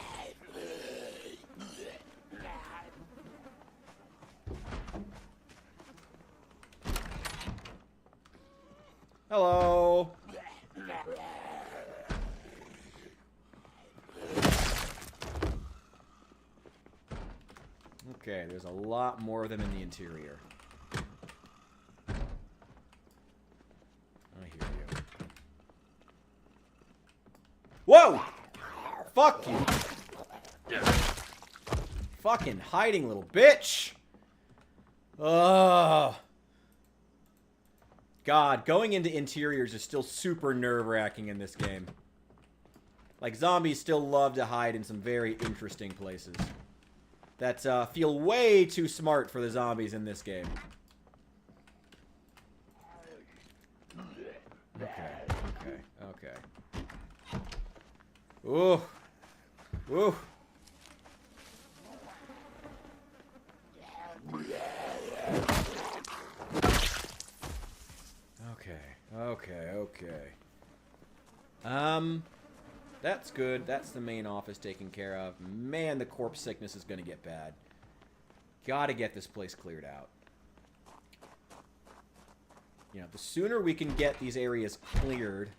Hello. Okay, there's a lot more of them in the interior. I hear you. Whoa! Fuck you. Fucking hiding little bitch. Ugh. God, going into interiors is still super nerve-wracking in this game. Like, zombies still love to hide in some very interesting places that feel way too smart for the zombies in this game. Okay. Ooh. Ooh. Okay. That's good. That's the main office taken care of. Man, the corpse sickness is gonna get bad. Gotta get this place cleared out. You know, the sooner we can get these areas cleared,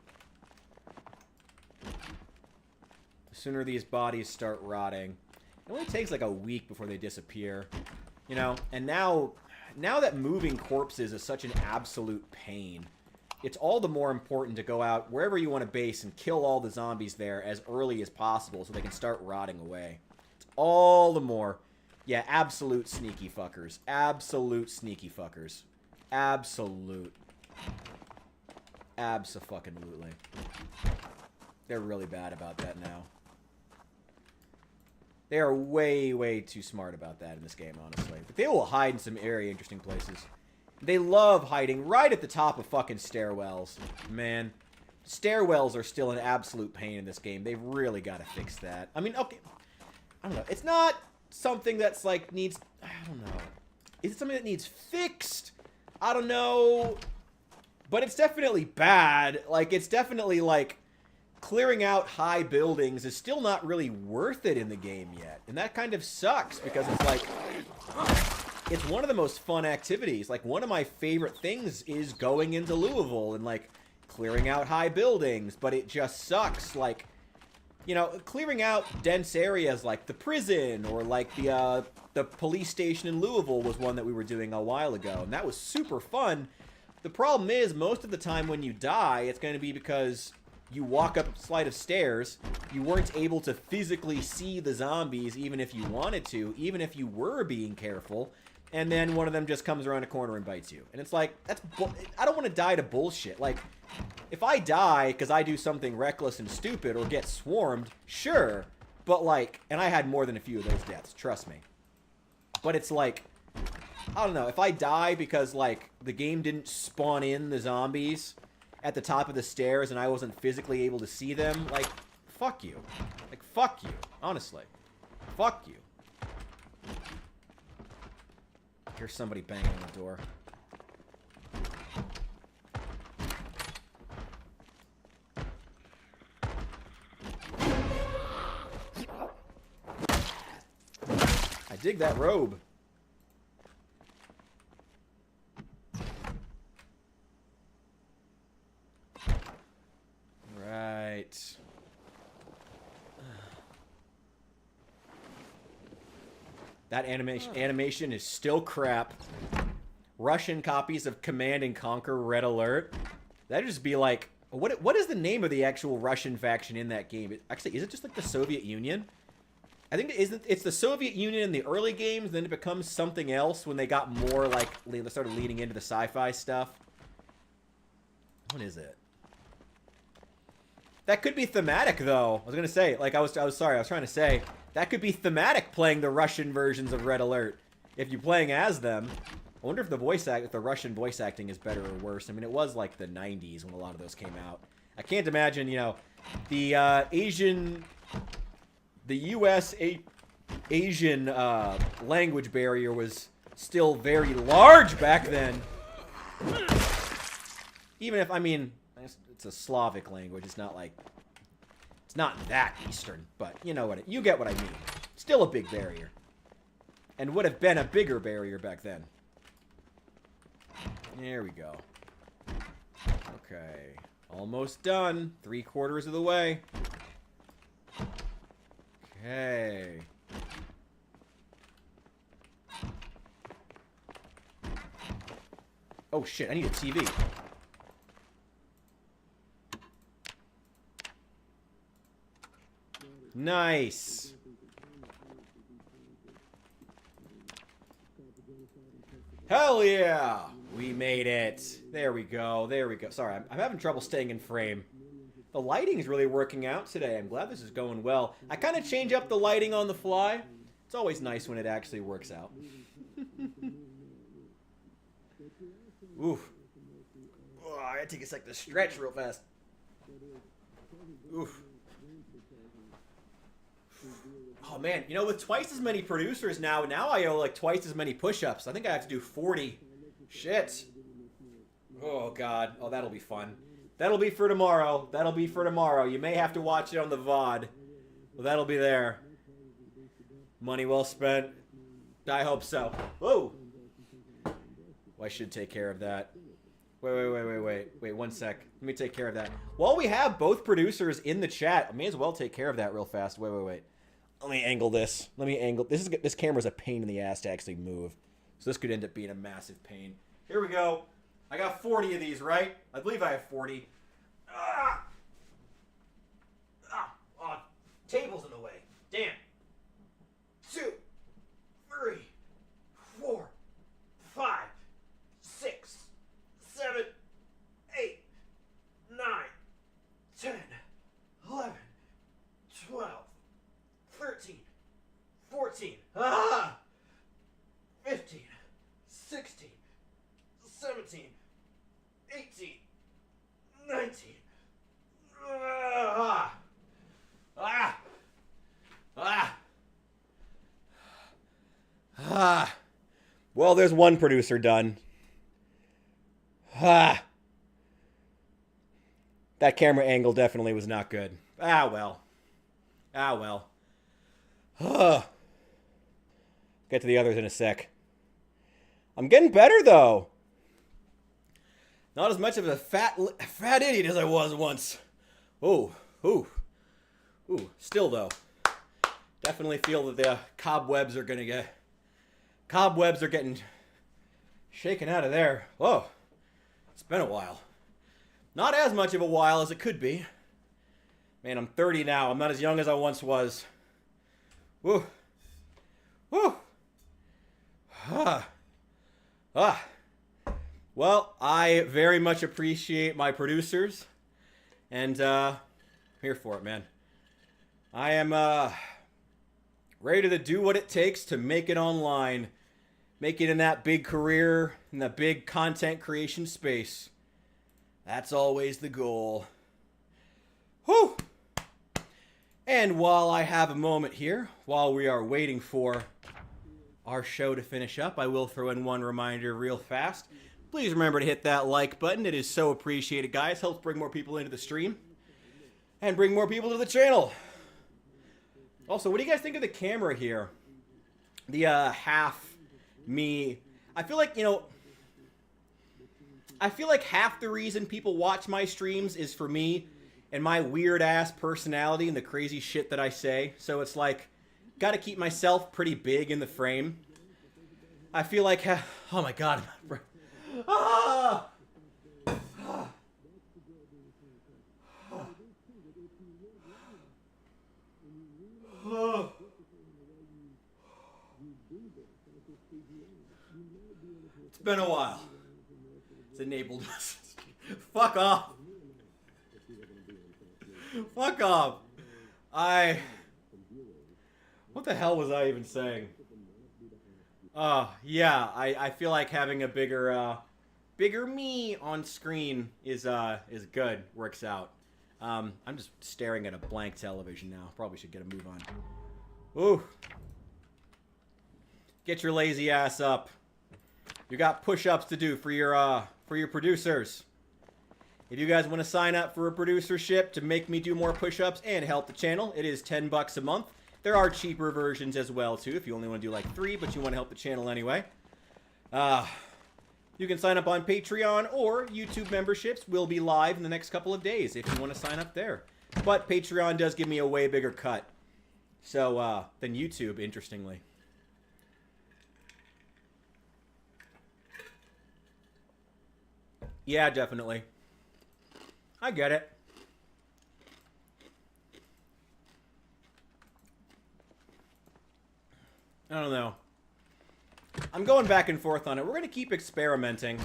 the sooner these bodies start rotting. It only takes like a week before they disappear. You know, and now that moving corpses is such an absolute pain, it's all the more important to go out wherever you want to base and kill all the zombies there as early as possible so they can start rotting away. It's all the more. Yeah, absolute sneaky fuckers. Absolute sneaky fuckers. Absolute. Abso-fucking-lutely. They're really bad about that now. They are way, way too smart about that in this game, honestly. But they will hide in some very interesting places. They love hiding right at the top of fucking stairwells. Man, stairwells are still an absolute pain in this game. They've really got to fix that. I mean, okay, I don't know. It's not something that's like needs, I don't know. Is it something that needs fixed? I don't know. But it's definitely bad. Like, it's definitely like clearing out high buildings is still not really worth it in the game yet. And that kind of sucks because it's like, it's one of the most fun activities. Like, one of my favorite things is going into Louisville and, like, clearing out high buildings. But it just sucks. Like, you know, clearing out dense areas like the prison or, like, the police station in Louisville was one that we were doing a while ago. And that was super fun. The problem is, most of the time when you die, it's going to be because you walk up a flight of stairs, you weren't able to physically see the zombies even if you wanted to, even if you were being careful. And then one of them just comes around a corner and bites you. And it's like, I don't want to die to bullshit. Like, if I die because I do something reckless and stupid or get swarmed, sure. But like, and I had more than a few of those deaths, trust me. But it's like, I don't know, if I die because like the game didn't spawn in the zombies at the top of the stairs and I wasn't physically able to see them, like, fuck you. Like, fuck you. Honestly. Fuck you. Here's somebody banging on the door. I dig that robe. Right. That animation is still crap. Russian copies of Command and Conquer Red Alert. That'd just be like, what is the name of the actual Russian faction in that game? Actually, is it just like the Soviet Union? I think it's the Soviet Union in the early games, then it becomes something else when they got more like, they started leaning into the sci-fi stuff. What is it? That could be thematic, though. I was gonna say, like, I was sorry, I was trying to say, that could be thematic playing the Russian versions of Red Alert. If you're playing as them. I wonder if the Russian voice acting is better or worse. I mean, it was like the 90s when a lot of those came out. I can't imagine, you know, the US Asian language barrier was still very large back then. Even if, I mean, it's a Slavic language. It's not like, it's not that Eastern, but you know what, you get what I mean. Still a big barrier. And would have been a bigger barrier back then. There we go. Okay. Almost done. 3/4 of the way. Okay. Oh shit, I need a TV. Nice. Hell yeah! We made it. There we go. There we go. Sorry, I'm having trouble staying in frame. The lighting's really working out today. I'm glad this is going well. I kind of change up the lighting on the fly. It's always nice when it actually works out. Oof. Oh, I gotta take a sec to stretch real fast. Oof. Oh man, you know, with twice as many producers now I owe like twice as many push-ups. I think I have to do 40. Shit. Oh god. Oh, that'll be fun. That'll be for tomorrow. That'll be for tomorrow. You may have to watch it on the VOD. Well, that'll be there. Money well spent. I hope so. Whoa. Well, I should take care of that. Wait, 1 sec. Let me take care of that. While we have both producers in the chat, I may as well take care of that real fast. Wait. Let me angle this. This camera's a pain in the ass to actually move. So this could end up being a massive pain. Here we go. I got 40 of these, right? I believe I have 40. Oh, table's in the way. Damn. 2, 3, 4, 5, 6, 7, 8, 9, 10, 11, 12, 13, 14, 15, 16, 17, 18, 19. Well, there's one producer done. That camera angle definitely was not good. Well. Get to the others in a sec. I'm getting better, though. Not as much of a fat idiot as I was once. Ooh. Still, though. Definitely feel that the cobwebs are getting shaken out of there. Whoa. It's been a while. Not as much of a while as it could be. Man, I'm 30 now. I'm not as young as I once was. Woo. Well, I very much appreciate my producers. And, I'm here for it, man. I am, ready to do what it takes to make it online. Make it in that big career, in that big content creation space. That's always the goal. Whew! And while I have a moment here, while we are waiting for our show to finish up, I will throw in one reminder real fast. Please remember to hit that like button. It is so appreciated, guys. Helps bring more people into the stream and bring more people to the channel. Also, what do you guys think of the camera here? The half me. I feel like, half the reason people watch my streams is for me and my weird ass personality and the crazy shit that I say. So it's like, gotta keep myself pretty big in the frame. I feel like, oh my god. It's been a while. It's enabled. Fuck off. Fuck off. What the hell was I even saying? Yeah, I feel like having a bigger me on screen is good. Works out. I'm just staring at a blank television now. Probably should get a move on. Ooh. Get your lazy ass up. You got push-ups to do for your producers. If you guys want to sign up for a producership to make me do more push-ups and help the channel, it is $10 a month. There are cheaper versions as well, too, if you only want to do like 3, but you want to help the channel anyway. You can sign up on Patreon, or YouTube memberships will be live in the next couple of days if you want to sign up there. But Patreon does give me a way bigger cut than YouTube, interestingly. Yeah, definitely. I get it. I don't know. I'm going back and forth on it. We're going to keep experimenting.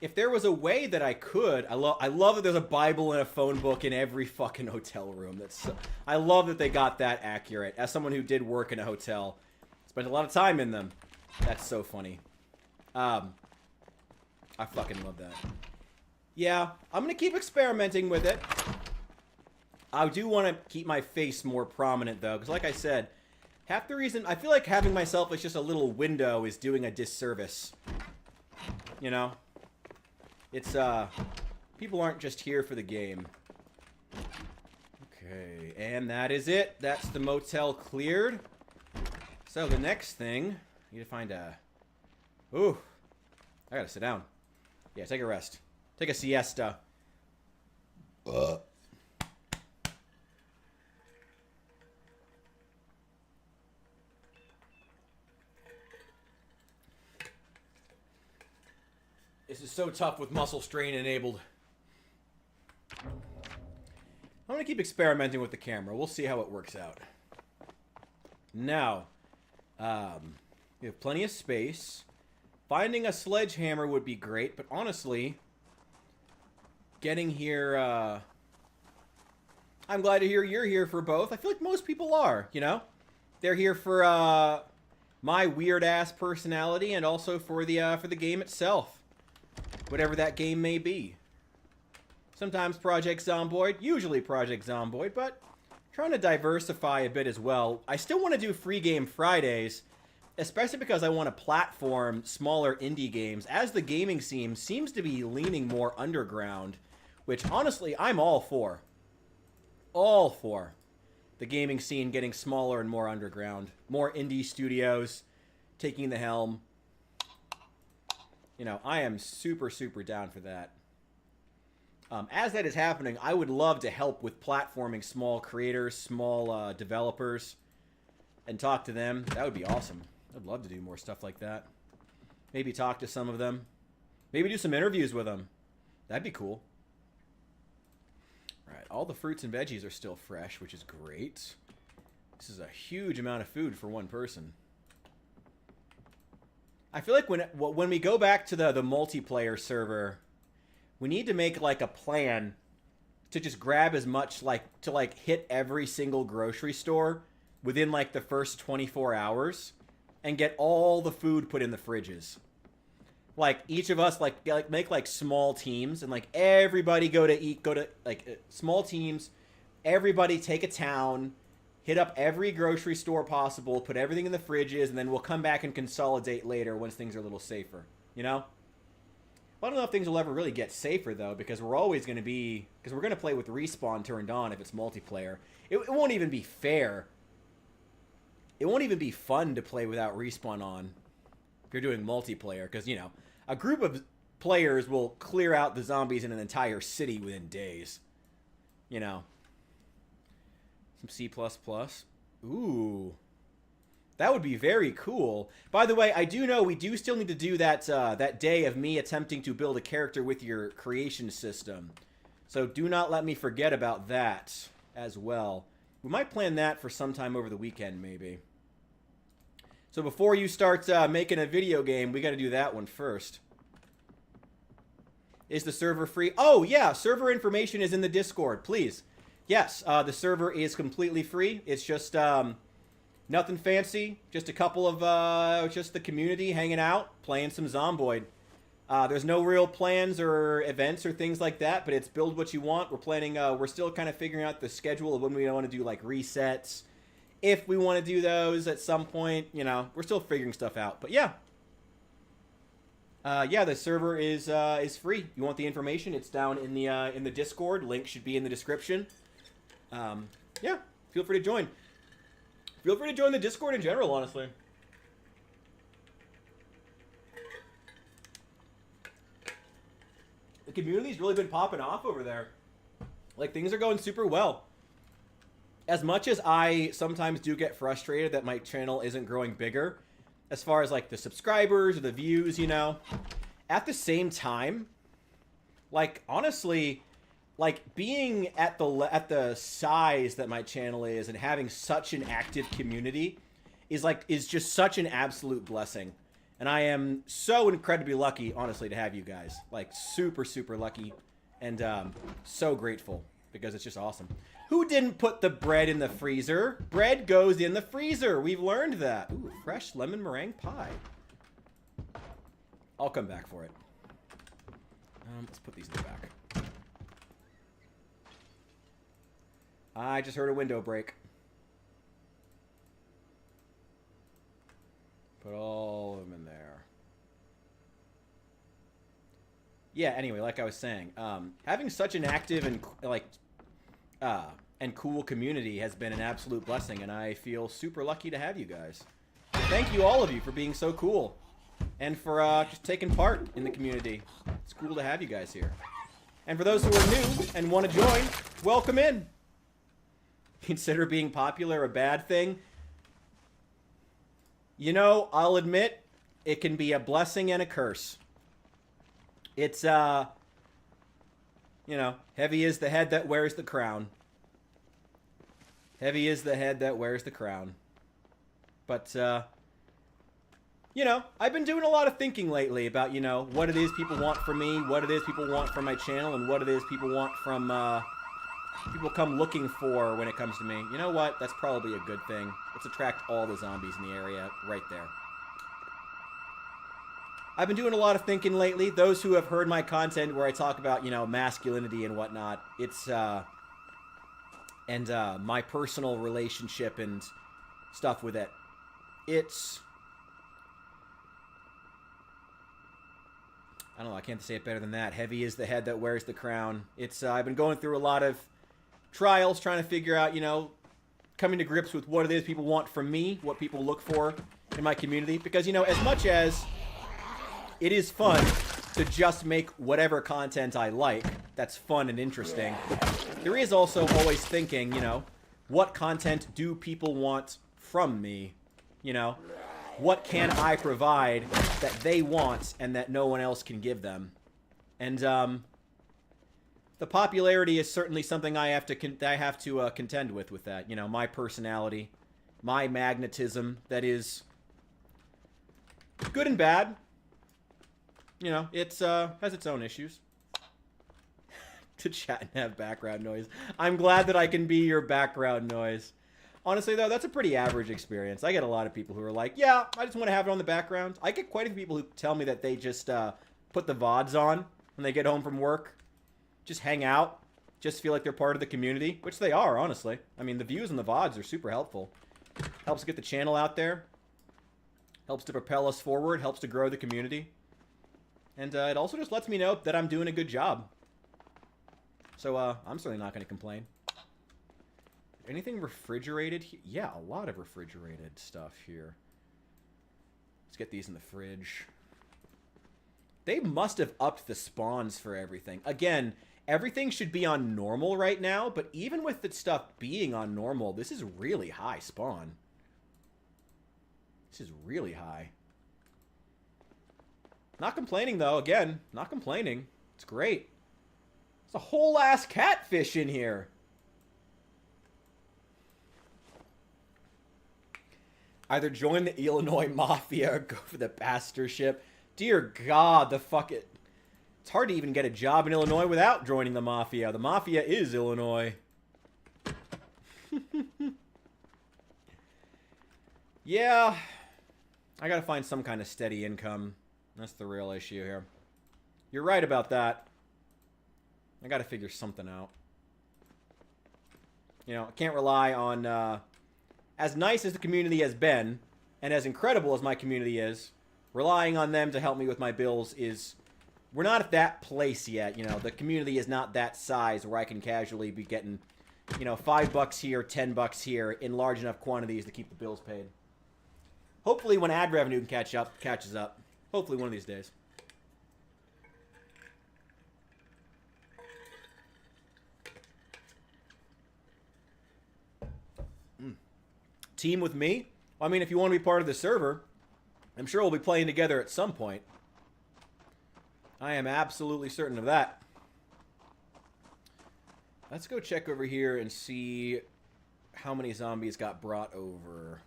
If there was a way that I could, I love that there's a Bible and a phone book in every fucking hotel room. I love that they got that accurate. As someone who did work in a hotel, spent a lot of time in them. That's so funny. I fucking love that. Yeah, I'm going to keep experimenting with it. I do want to keep my face more prominent, though, because like I said, half the reason I feel like having myself as just a little window is doing a disservice. You know? It's, people aren't just here for the game. Okay, and that is it. That's the motel cleared. So the next thing, I need to find a... Ooh, I gotta sit down. Yeah, take a rest. Take a siesta. This is so tough with muscle strain enabled. I'm going to keep experimenting with the camera. We'll see how it works out. Now, we have plenty of space. Finding a sledgehammer would be great, but honestly, getting here, I'm glad to hear you're here for both. I feel like most people are, you know? They're here for, my weird-ass personality and also for the game itself. Whatever that game may be. Sometimes Project Zomboid, usually Project Zomboid, but trying to diversify a bit as well. I still want to do Free Game Fridays, especially because I want to platform smaller indie games, as the gaming scene seems to be leaning more underground, which honestly, I'm all for. All for. The gaming scene getting smaller and more underground. More indie studios taking the helm. You know, I am super, super down for that. As that is happening, I would love to help with platforming small creators, small developers, and talk to them. That would be awesome. I'd love to do more stuff like that. Maybe talk to some of them. Maybe do some interviews with them. That'd be cool. All right, all the fruits and veggies are still fresh, which is great. This is a huge amount of food for one person. I feel like when we go back to the multiplayer server, we need to make like a plan to just grab as much, to hit every single grocery store within like the first 24 hours and get all the food put in the fridges. Like each of us make like small teams and like everybody go to small teams, everybody take a town, hit up every grocery store possible, put everything in the fridges, and then we'll come back and consolidate later once things are a little safer, you know? I don't know if things will ever really get safer, though, because we're always going to be... Because we're going to play with Respawn turned on if it's multiplayer. It won't even be fair. It won't even be fun to play without Respawn on if you're doing multiplayer, because, you know, a group of players will clear out the zombies in an entire city within days. You know? Some C++. Ooh. That would be very cool. By the way, I do know we do still need to do that day of me attempting to build a character with your creation system. So do not let me forget about that as well. We might plan that for sometime over the weekend, maybe. So before you start making a video game, we got to do that one first. Is the server free? Oh, yeah. Server information is in the Discord, please. Yes, the server is completely free. It's just... nothing fancy, just a couple of, just the community hanging out, playing some Zomboid. There's no real plans or events or things like that, but it's build what you want. We're planning, we're still kind of figuring out the schedule of when we want to do, like, resets. If we want to do those at some point, you know, we're still figuring stuff out. But yeah, Yeah, the server is free. You want the information? It's down in the Discord. Link should be in the description. Yeah, feel free to join. Feel free to join the Discord in general, honestly. The community's really been popping off over there. Like, things are going super well. As much as I sometimes do get frustrated that my channel isn't growing bigger, as far as, like, the subscribers or the views, you know, at the same time, like, honestly, like, being at the size that my channel is and having such an active community is just such an absolute blessing. And I am so incredibly lucky, honestly, to have you guys. Like, super, super lucky. And so grateful, because it's just awesome. Who didn't put the bread in the freezer? Bread goes in the freezer. We've learned that. Ooh, fresh lemon meringue pie. I'll come back for it. Let's put these in the back. I just heard a window break. Put all of them in there. Yeah, anyway, like I was saying, having such an active and cool community has been an absolute blessing, and I feel super lucky to have you guys. Thank you, all of you, for being so cool, and for just taking part in the community. It's cool to have you guys here. And for those who are new and want to join, welcome in. Consider being popular a bad thing? You know, I'll admit, it can be a blessing and a curse. It's, you know, heavy is the head that wears the crown. Heavy is the head that wears the crown. But, you know, I've been doing a lot of thinking lately about, you know, what it is people want from me, what it is people want from my channel, and what it is people want from, people come looking for when it comes to me. You know what? That's probably a good thing. Let's attract all the zombies in the area right there. I've been doing a lot of thinking lately. Those who have heard my content where I talk about, you know, masculinity and whatnot, it's, and my personal relationship and stuff with it. It's, I don't know, I can't say it better than that. Heavy is the head that wears the crown. It's, I've been going through a lot of trials trying to figure out, you know, coming to grips with what it is people want from me, what people look for in my community. Because, you know, as much as it is fun to just make whatever content I like that's fun and interesting, there is also always thinking, you know, what content do people want from me? You know, what can I provide that they want and that no one else can give them? And, the popularity is certainly something I have to contend with that. You know, my personality, my magnetism, that is good and bad. You know, it's has its own issues. To chat and have background noise. I'm glad that I can be your background noise. Honestly, though, that's a pretty average experience. I get a lot of people who are like, yeah, I just want to have it on the background. I get quite a few people who tell me that they just put the VODs on when they get home from work. Just hang out, just feel like they're part of the community, which they are, honestly. I mean, the views and the VODs are super helpful. Helps get the channel out there. Helps to propel us forward, helps to grow the community. And it also just lets me know that I'm doing a good job. So, I'm certainly not going to complain. Anything refrigerated here? Yeah, a lot of refrigerated stuff here. Let's get these in the fridge. They must have upped the spawns for everything. Again, everything should be on normal right now, but even with the stuff being on normal, this is really high spawn. This is really high. Not complaining, though. Again, not complaining. It's great. There's a whole ass catfish in here. Either join the Illinois Mafia or go for the pastorship. Dear God, the fuck it. It's hard to even get a job in Illinois without joining the Mafia. The Mafia is Illinois. Yeah. I gotta find some kind of steady income. That's the real issue here. You're right about that. I gotta figure something out. You know, I can't rely on, as nice as the community has been, and as incredible as my community is, relying on them to help me with my bills is... We're not at that place yet, you know. The community is not that size where I can casually be getting, you know, $5 here, $10 here in large enough quantities to keep the bills paid. Hopefully when ad revenue catches up. Hopefully one of these days. Team with me? I mean, if you want to be part of the server, I'm sure we'll be playing together at some point. I am absolutely certain of that. Let's go check over here and see how many zombies got brought over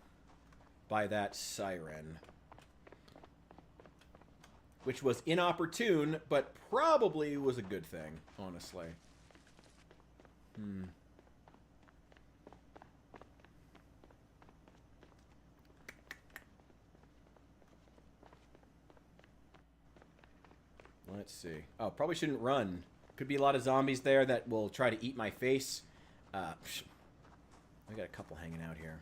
by that siren. Which was inopportune, but probably was a good thing, honestly. Let's see. Oh, probably shouldn't run. Could be a lot of zombies there that will try to eat my face. I got a couple hanging out here.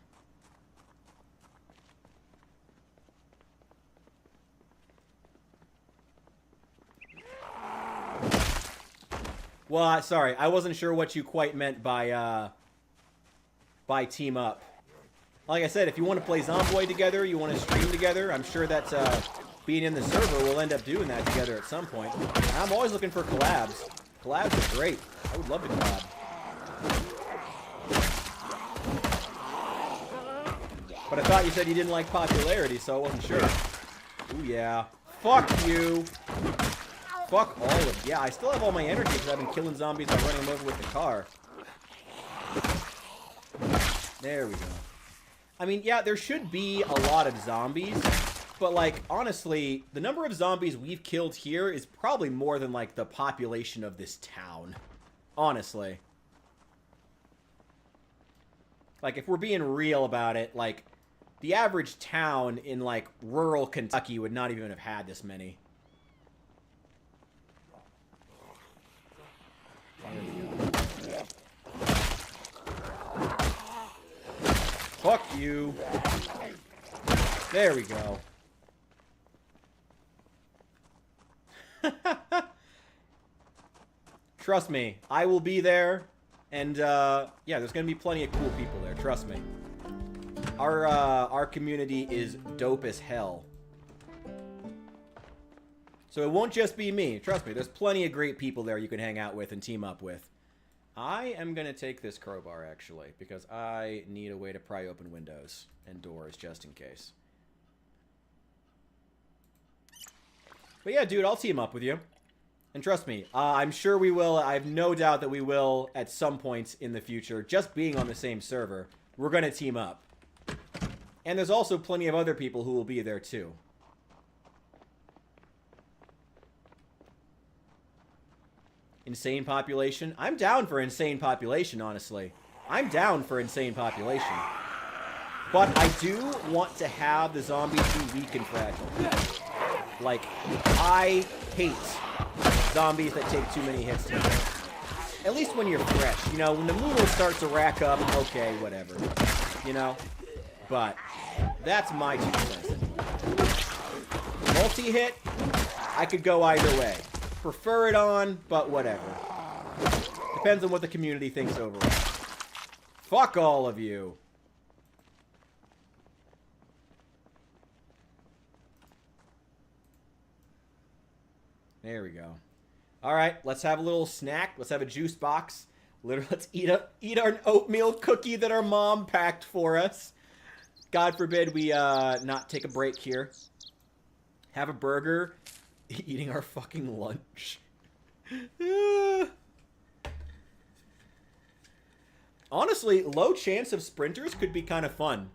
Well, sorry. I wasn't sure what you quite meant by team up. Like I said, if you want to play Zomboid together, you want to stream together, I'm sure that being in the server, we'll end up doing that together at some point. I'm always looking for collabs. Collabs are great. I would love to collab. But I thought you said you didn't like popularity, so I wasn't sure. Ooh, yeah. Fuck you. Fuck all of you. Yeah, I still have all my energy because I've been killing zombies by running them over with the car. There we go. I mean, yeah, there should be a lot of zombies. But, like, honestly, the number of zombies we've killed here is probably more than, like, the population of this town. Honestly. Like, if we're being real about it, like, the average town in, like, rural Kentucky would not even have had this many. Fuck you. There we go. Trust me, I will be there, and yeah, there's gonna be plenty of cool people there. Trust me. Our community is dope as hell. So it won't just be me. Trust me, there's plenty of great people there you can hang out with and team up with. I am gonna take this crowbar actually because I need a way to pry open windows and doors just in case. But yeah, dude, I'll team up with you. And trust me, I'm sure we will. I have no doubt that we will at some points in the future. Just being on the same server, we're going to team up. And there's also plenty of other people who will be there too. Insane population? I'm down for insane population, honestly. I'm down for insane population. But I do want to have the zombies be weak and fragile. Like, I hate zombies that take too many hits to kill. At least when you're fresh. You know, when the mood will start to rack up, okay, whatever. You know? But that's my 2 cents anyway. Multi-hit, I could go either way. Prefer it on, but whatever. Depends on what the community thinks overall. Fuck all of you. There we go. All right, let's have a little snack. Let's have a juice box. Literally, let's eat our oatmeal cookie that our mom packed for us. God forbid we not take a break here. Have a burger. Eating our fucking lunch. Honestly, low chance of sprinters could be kind of fun.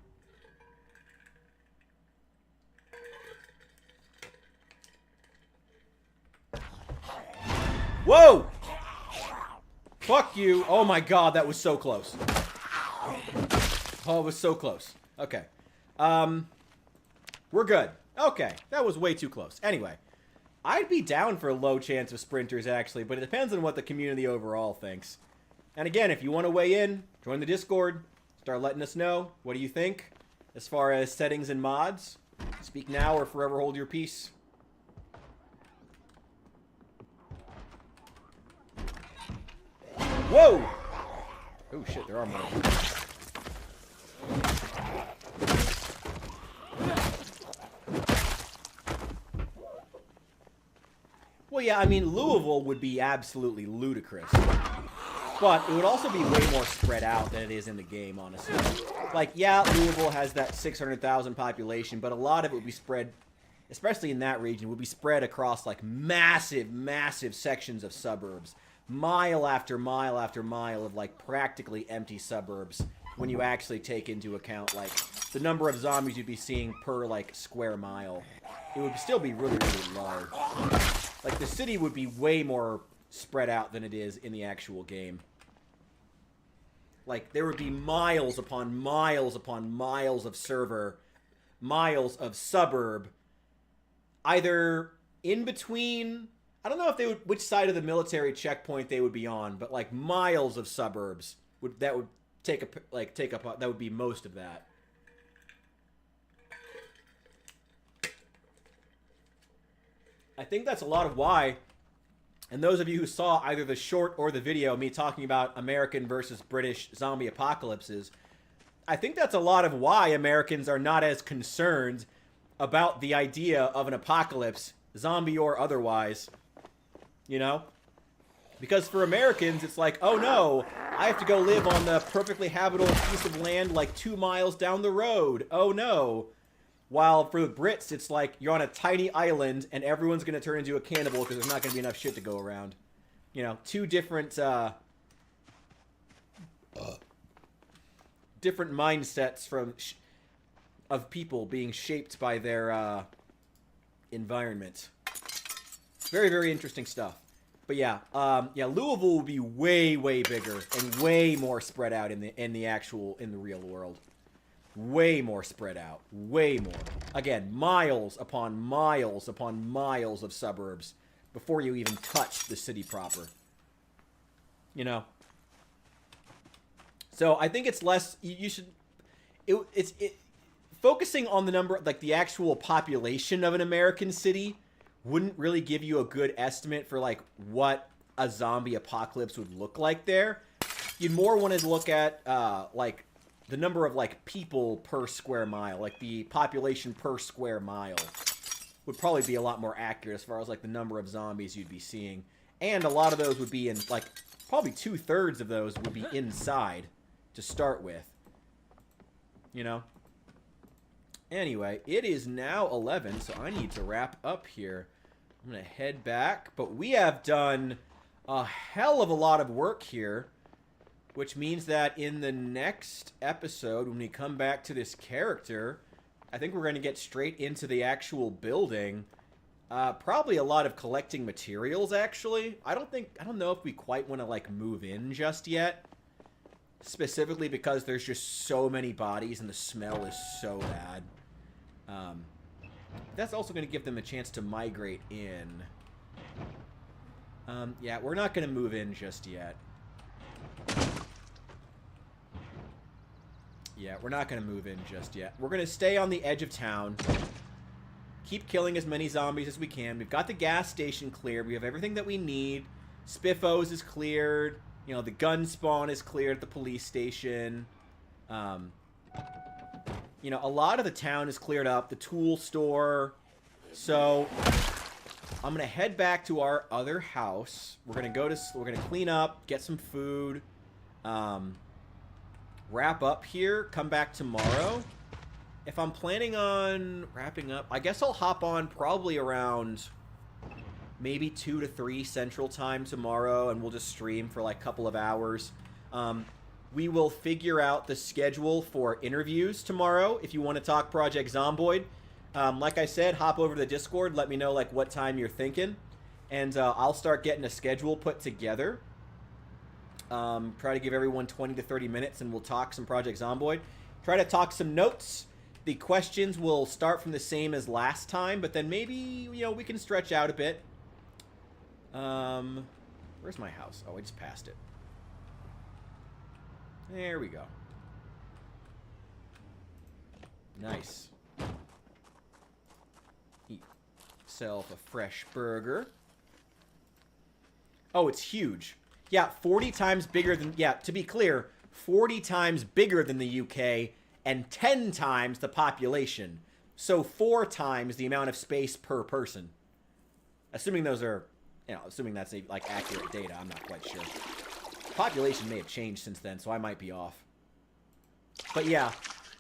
Whoa! Fuck you. Oh my god, that was so close. Oh, it was so close. Okay. We're good. Okay, that was way too close. Anyway, I'd be down for a low chance of sprinters, actually, but it depends on what the community overall thinks. And again, if you want to weigh in, join the Discord. Start letting us know. What do you think as far as settings and mods? Speak now or forever hold your peace. Whoa! Oh shit, there are more. Well, yeah, I mean, Louisville would be absolutely ludicrous. But it would also be way more spread out than it is in the game, honestly. Like, yeah, Louisville has that 600,000 population, but a lot of it would be spread, especially in that region, would be spread across, like, massive, massive sections of suburbs. Mile after mile after mile of, like, practically empty suburbs when you actually take into account, like, the number of zombies you'd be seeing per, like, square mile. It would still be really, really large. Like, the city would be way more spread out than it is in the actual game. Like, there would be miles upon miles upon miles of server, miles of suburb, either in between. I don't know if they would, which side of the military checkpoint they would be on, but like miles of suburbs that would take up that would be most of that. I think that's a lot of why. And those of you who saw either the short or the video, me talking about American versus British zombie apocalypses, I think that's a lot of why Americans are not as concerned about the idea of an apocalypse, zombie or otherwise. You know? Because for Americans, it's like, oh no, I have to go live on the perfectly habitable piece of land like 2 miles down the road. Oh no. While for the Brits, it's like you're on a tiny island and everyone's going to turn into a cannibal because there's not going to be enough shit to go around. You know, two different different mindsets of people being shaped by their environment. Very, very interesting stuff. But yeah, yeah, Louisville will be way, way bigger and way more spread out in the real world. Way more spread out. Way more. Again, miles upon miles upon miles of suburbs before you even touch the city proper. You know? So I think it's less... You should... Focusing on the number... Like, the actual population of an American city wouldn't really give you a good estimate for, like, what a zombie apocalypse would look like there. You'd more want to look at, like... the number of, like, people per square mile, like the population per square mile, would probably be a lot more accurate as far as, like, the number of zombies you'd be seeing. And a lot of those would be in, like, probably 2/3 of those would be inside to start with. You know? Anyway, it is now 11, so I need to wrap up here. I'm going to head back, but we have done a hell of a lot of work here. Which means that in the next episode, when we come back to this character, I think we're going to get straight into the actual building. Probably a lot of collecting materials, actually. I don't know if we quite want to, like, move in just yet. Specifically because there's just so many bodies and the smell is so bad. That's also going to give them a chance to migrate in. Yeah, we're not going to move in just yet. Yeah, we're not going to move in just yet. We're going to stay on the edge of town. Keep killing as many zombies as we can. We've got the gas station cleared. We have everything that we need. Spiffos is cleared. You know, the gun spawn is cleared at the police station. You know, a lot of the town is cleared up. The tool store. So, I'm going to head back to our other house. We're going to clean up, get some food. Wrap up here, come back tomorrow. If I'm planning on wrapping up, I guess I'll hop on probably around maybe 2 to 3 Central Time tomorrow, and we'll just stream for like a couple of hours. We will figure out the schedule for interviews tomorrow if you want to talk Project Zomboid. Like I said, hop over to the Discord, let me know like what time you're thinking, and I'll start getting a schedule put together. Try to give everyone 20 to 30 minutes and we'll talk some Project Zomboid. Try to talk some notes. The questions will start from the same as last time, but then maybe, you know, we can stretch out a bit. Where's my house? Oh, I just passed it. There we go. Nice. myself a fresh burger. Oh, it's huge. Yeah, 40 times bigger than... Yeah, to be clear, 40 times bigger than the UK and 10 times the population. So 4 times the amount of space per person. Assuming those are... You know, assuming that's, like, accurate data. I'm not quite sure. Population may have changed since then, so I might be off. But yeah,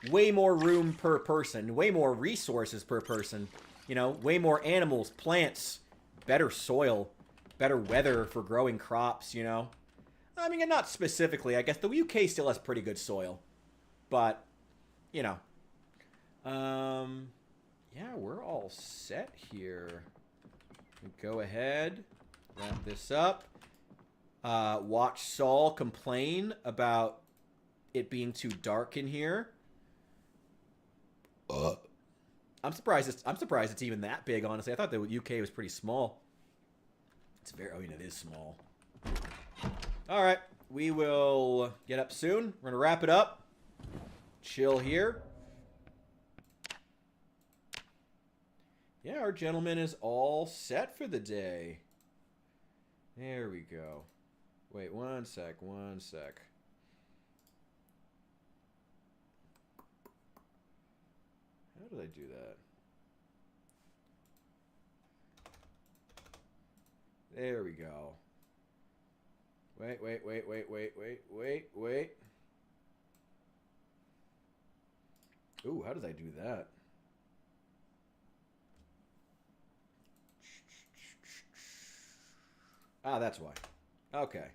way more room per person. Way more resources per person. You know, way more animals, plants, better soil, better weather for growing crops, you know. I mean, not specifically. I guess the UK still has pretty good soil. But, you know. Yeah, we're all set here. Go ahead. Wrap this up. Watch Saul complain about it being too dark in here. I'm surprised it's even that big, honestly. I thought the UK was pretty small. It's very... I mean, it is small. Alright. We will get up soon. We're going to wrap it up. Chill here. Yeah, our gentleman is all set for the day. There we go. Wait, one sec. How did I do that? There we go. Wait. Ooh, how did I do that? Ah, that's why. Okay.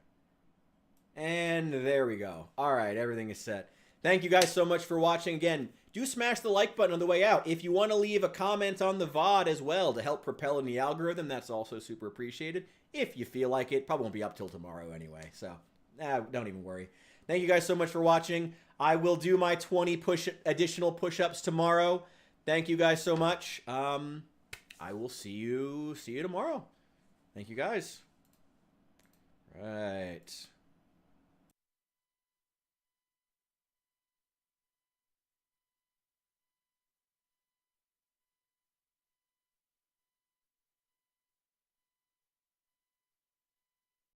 And there we go. Alright, everything is set. Thank you guys so much for watching. Again, do smash the like button on the way out. If you want to leave a comment on the VOD as well to help propel in the algorithm, that's also super appreciated. If you feel like it. Probably won't be up till tomorrow anyway, so don't even worry. Thank you guys so much for watching. I will do my 20 additional push-ups tomorrow. Thank you guys so much. I will see you tomorrow. Thank you guys. Right.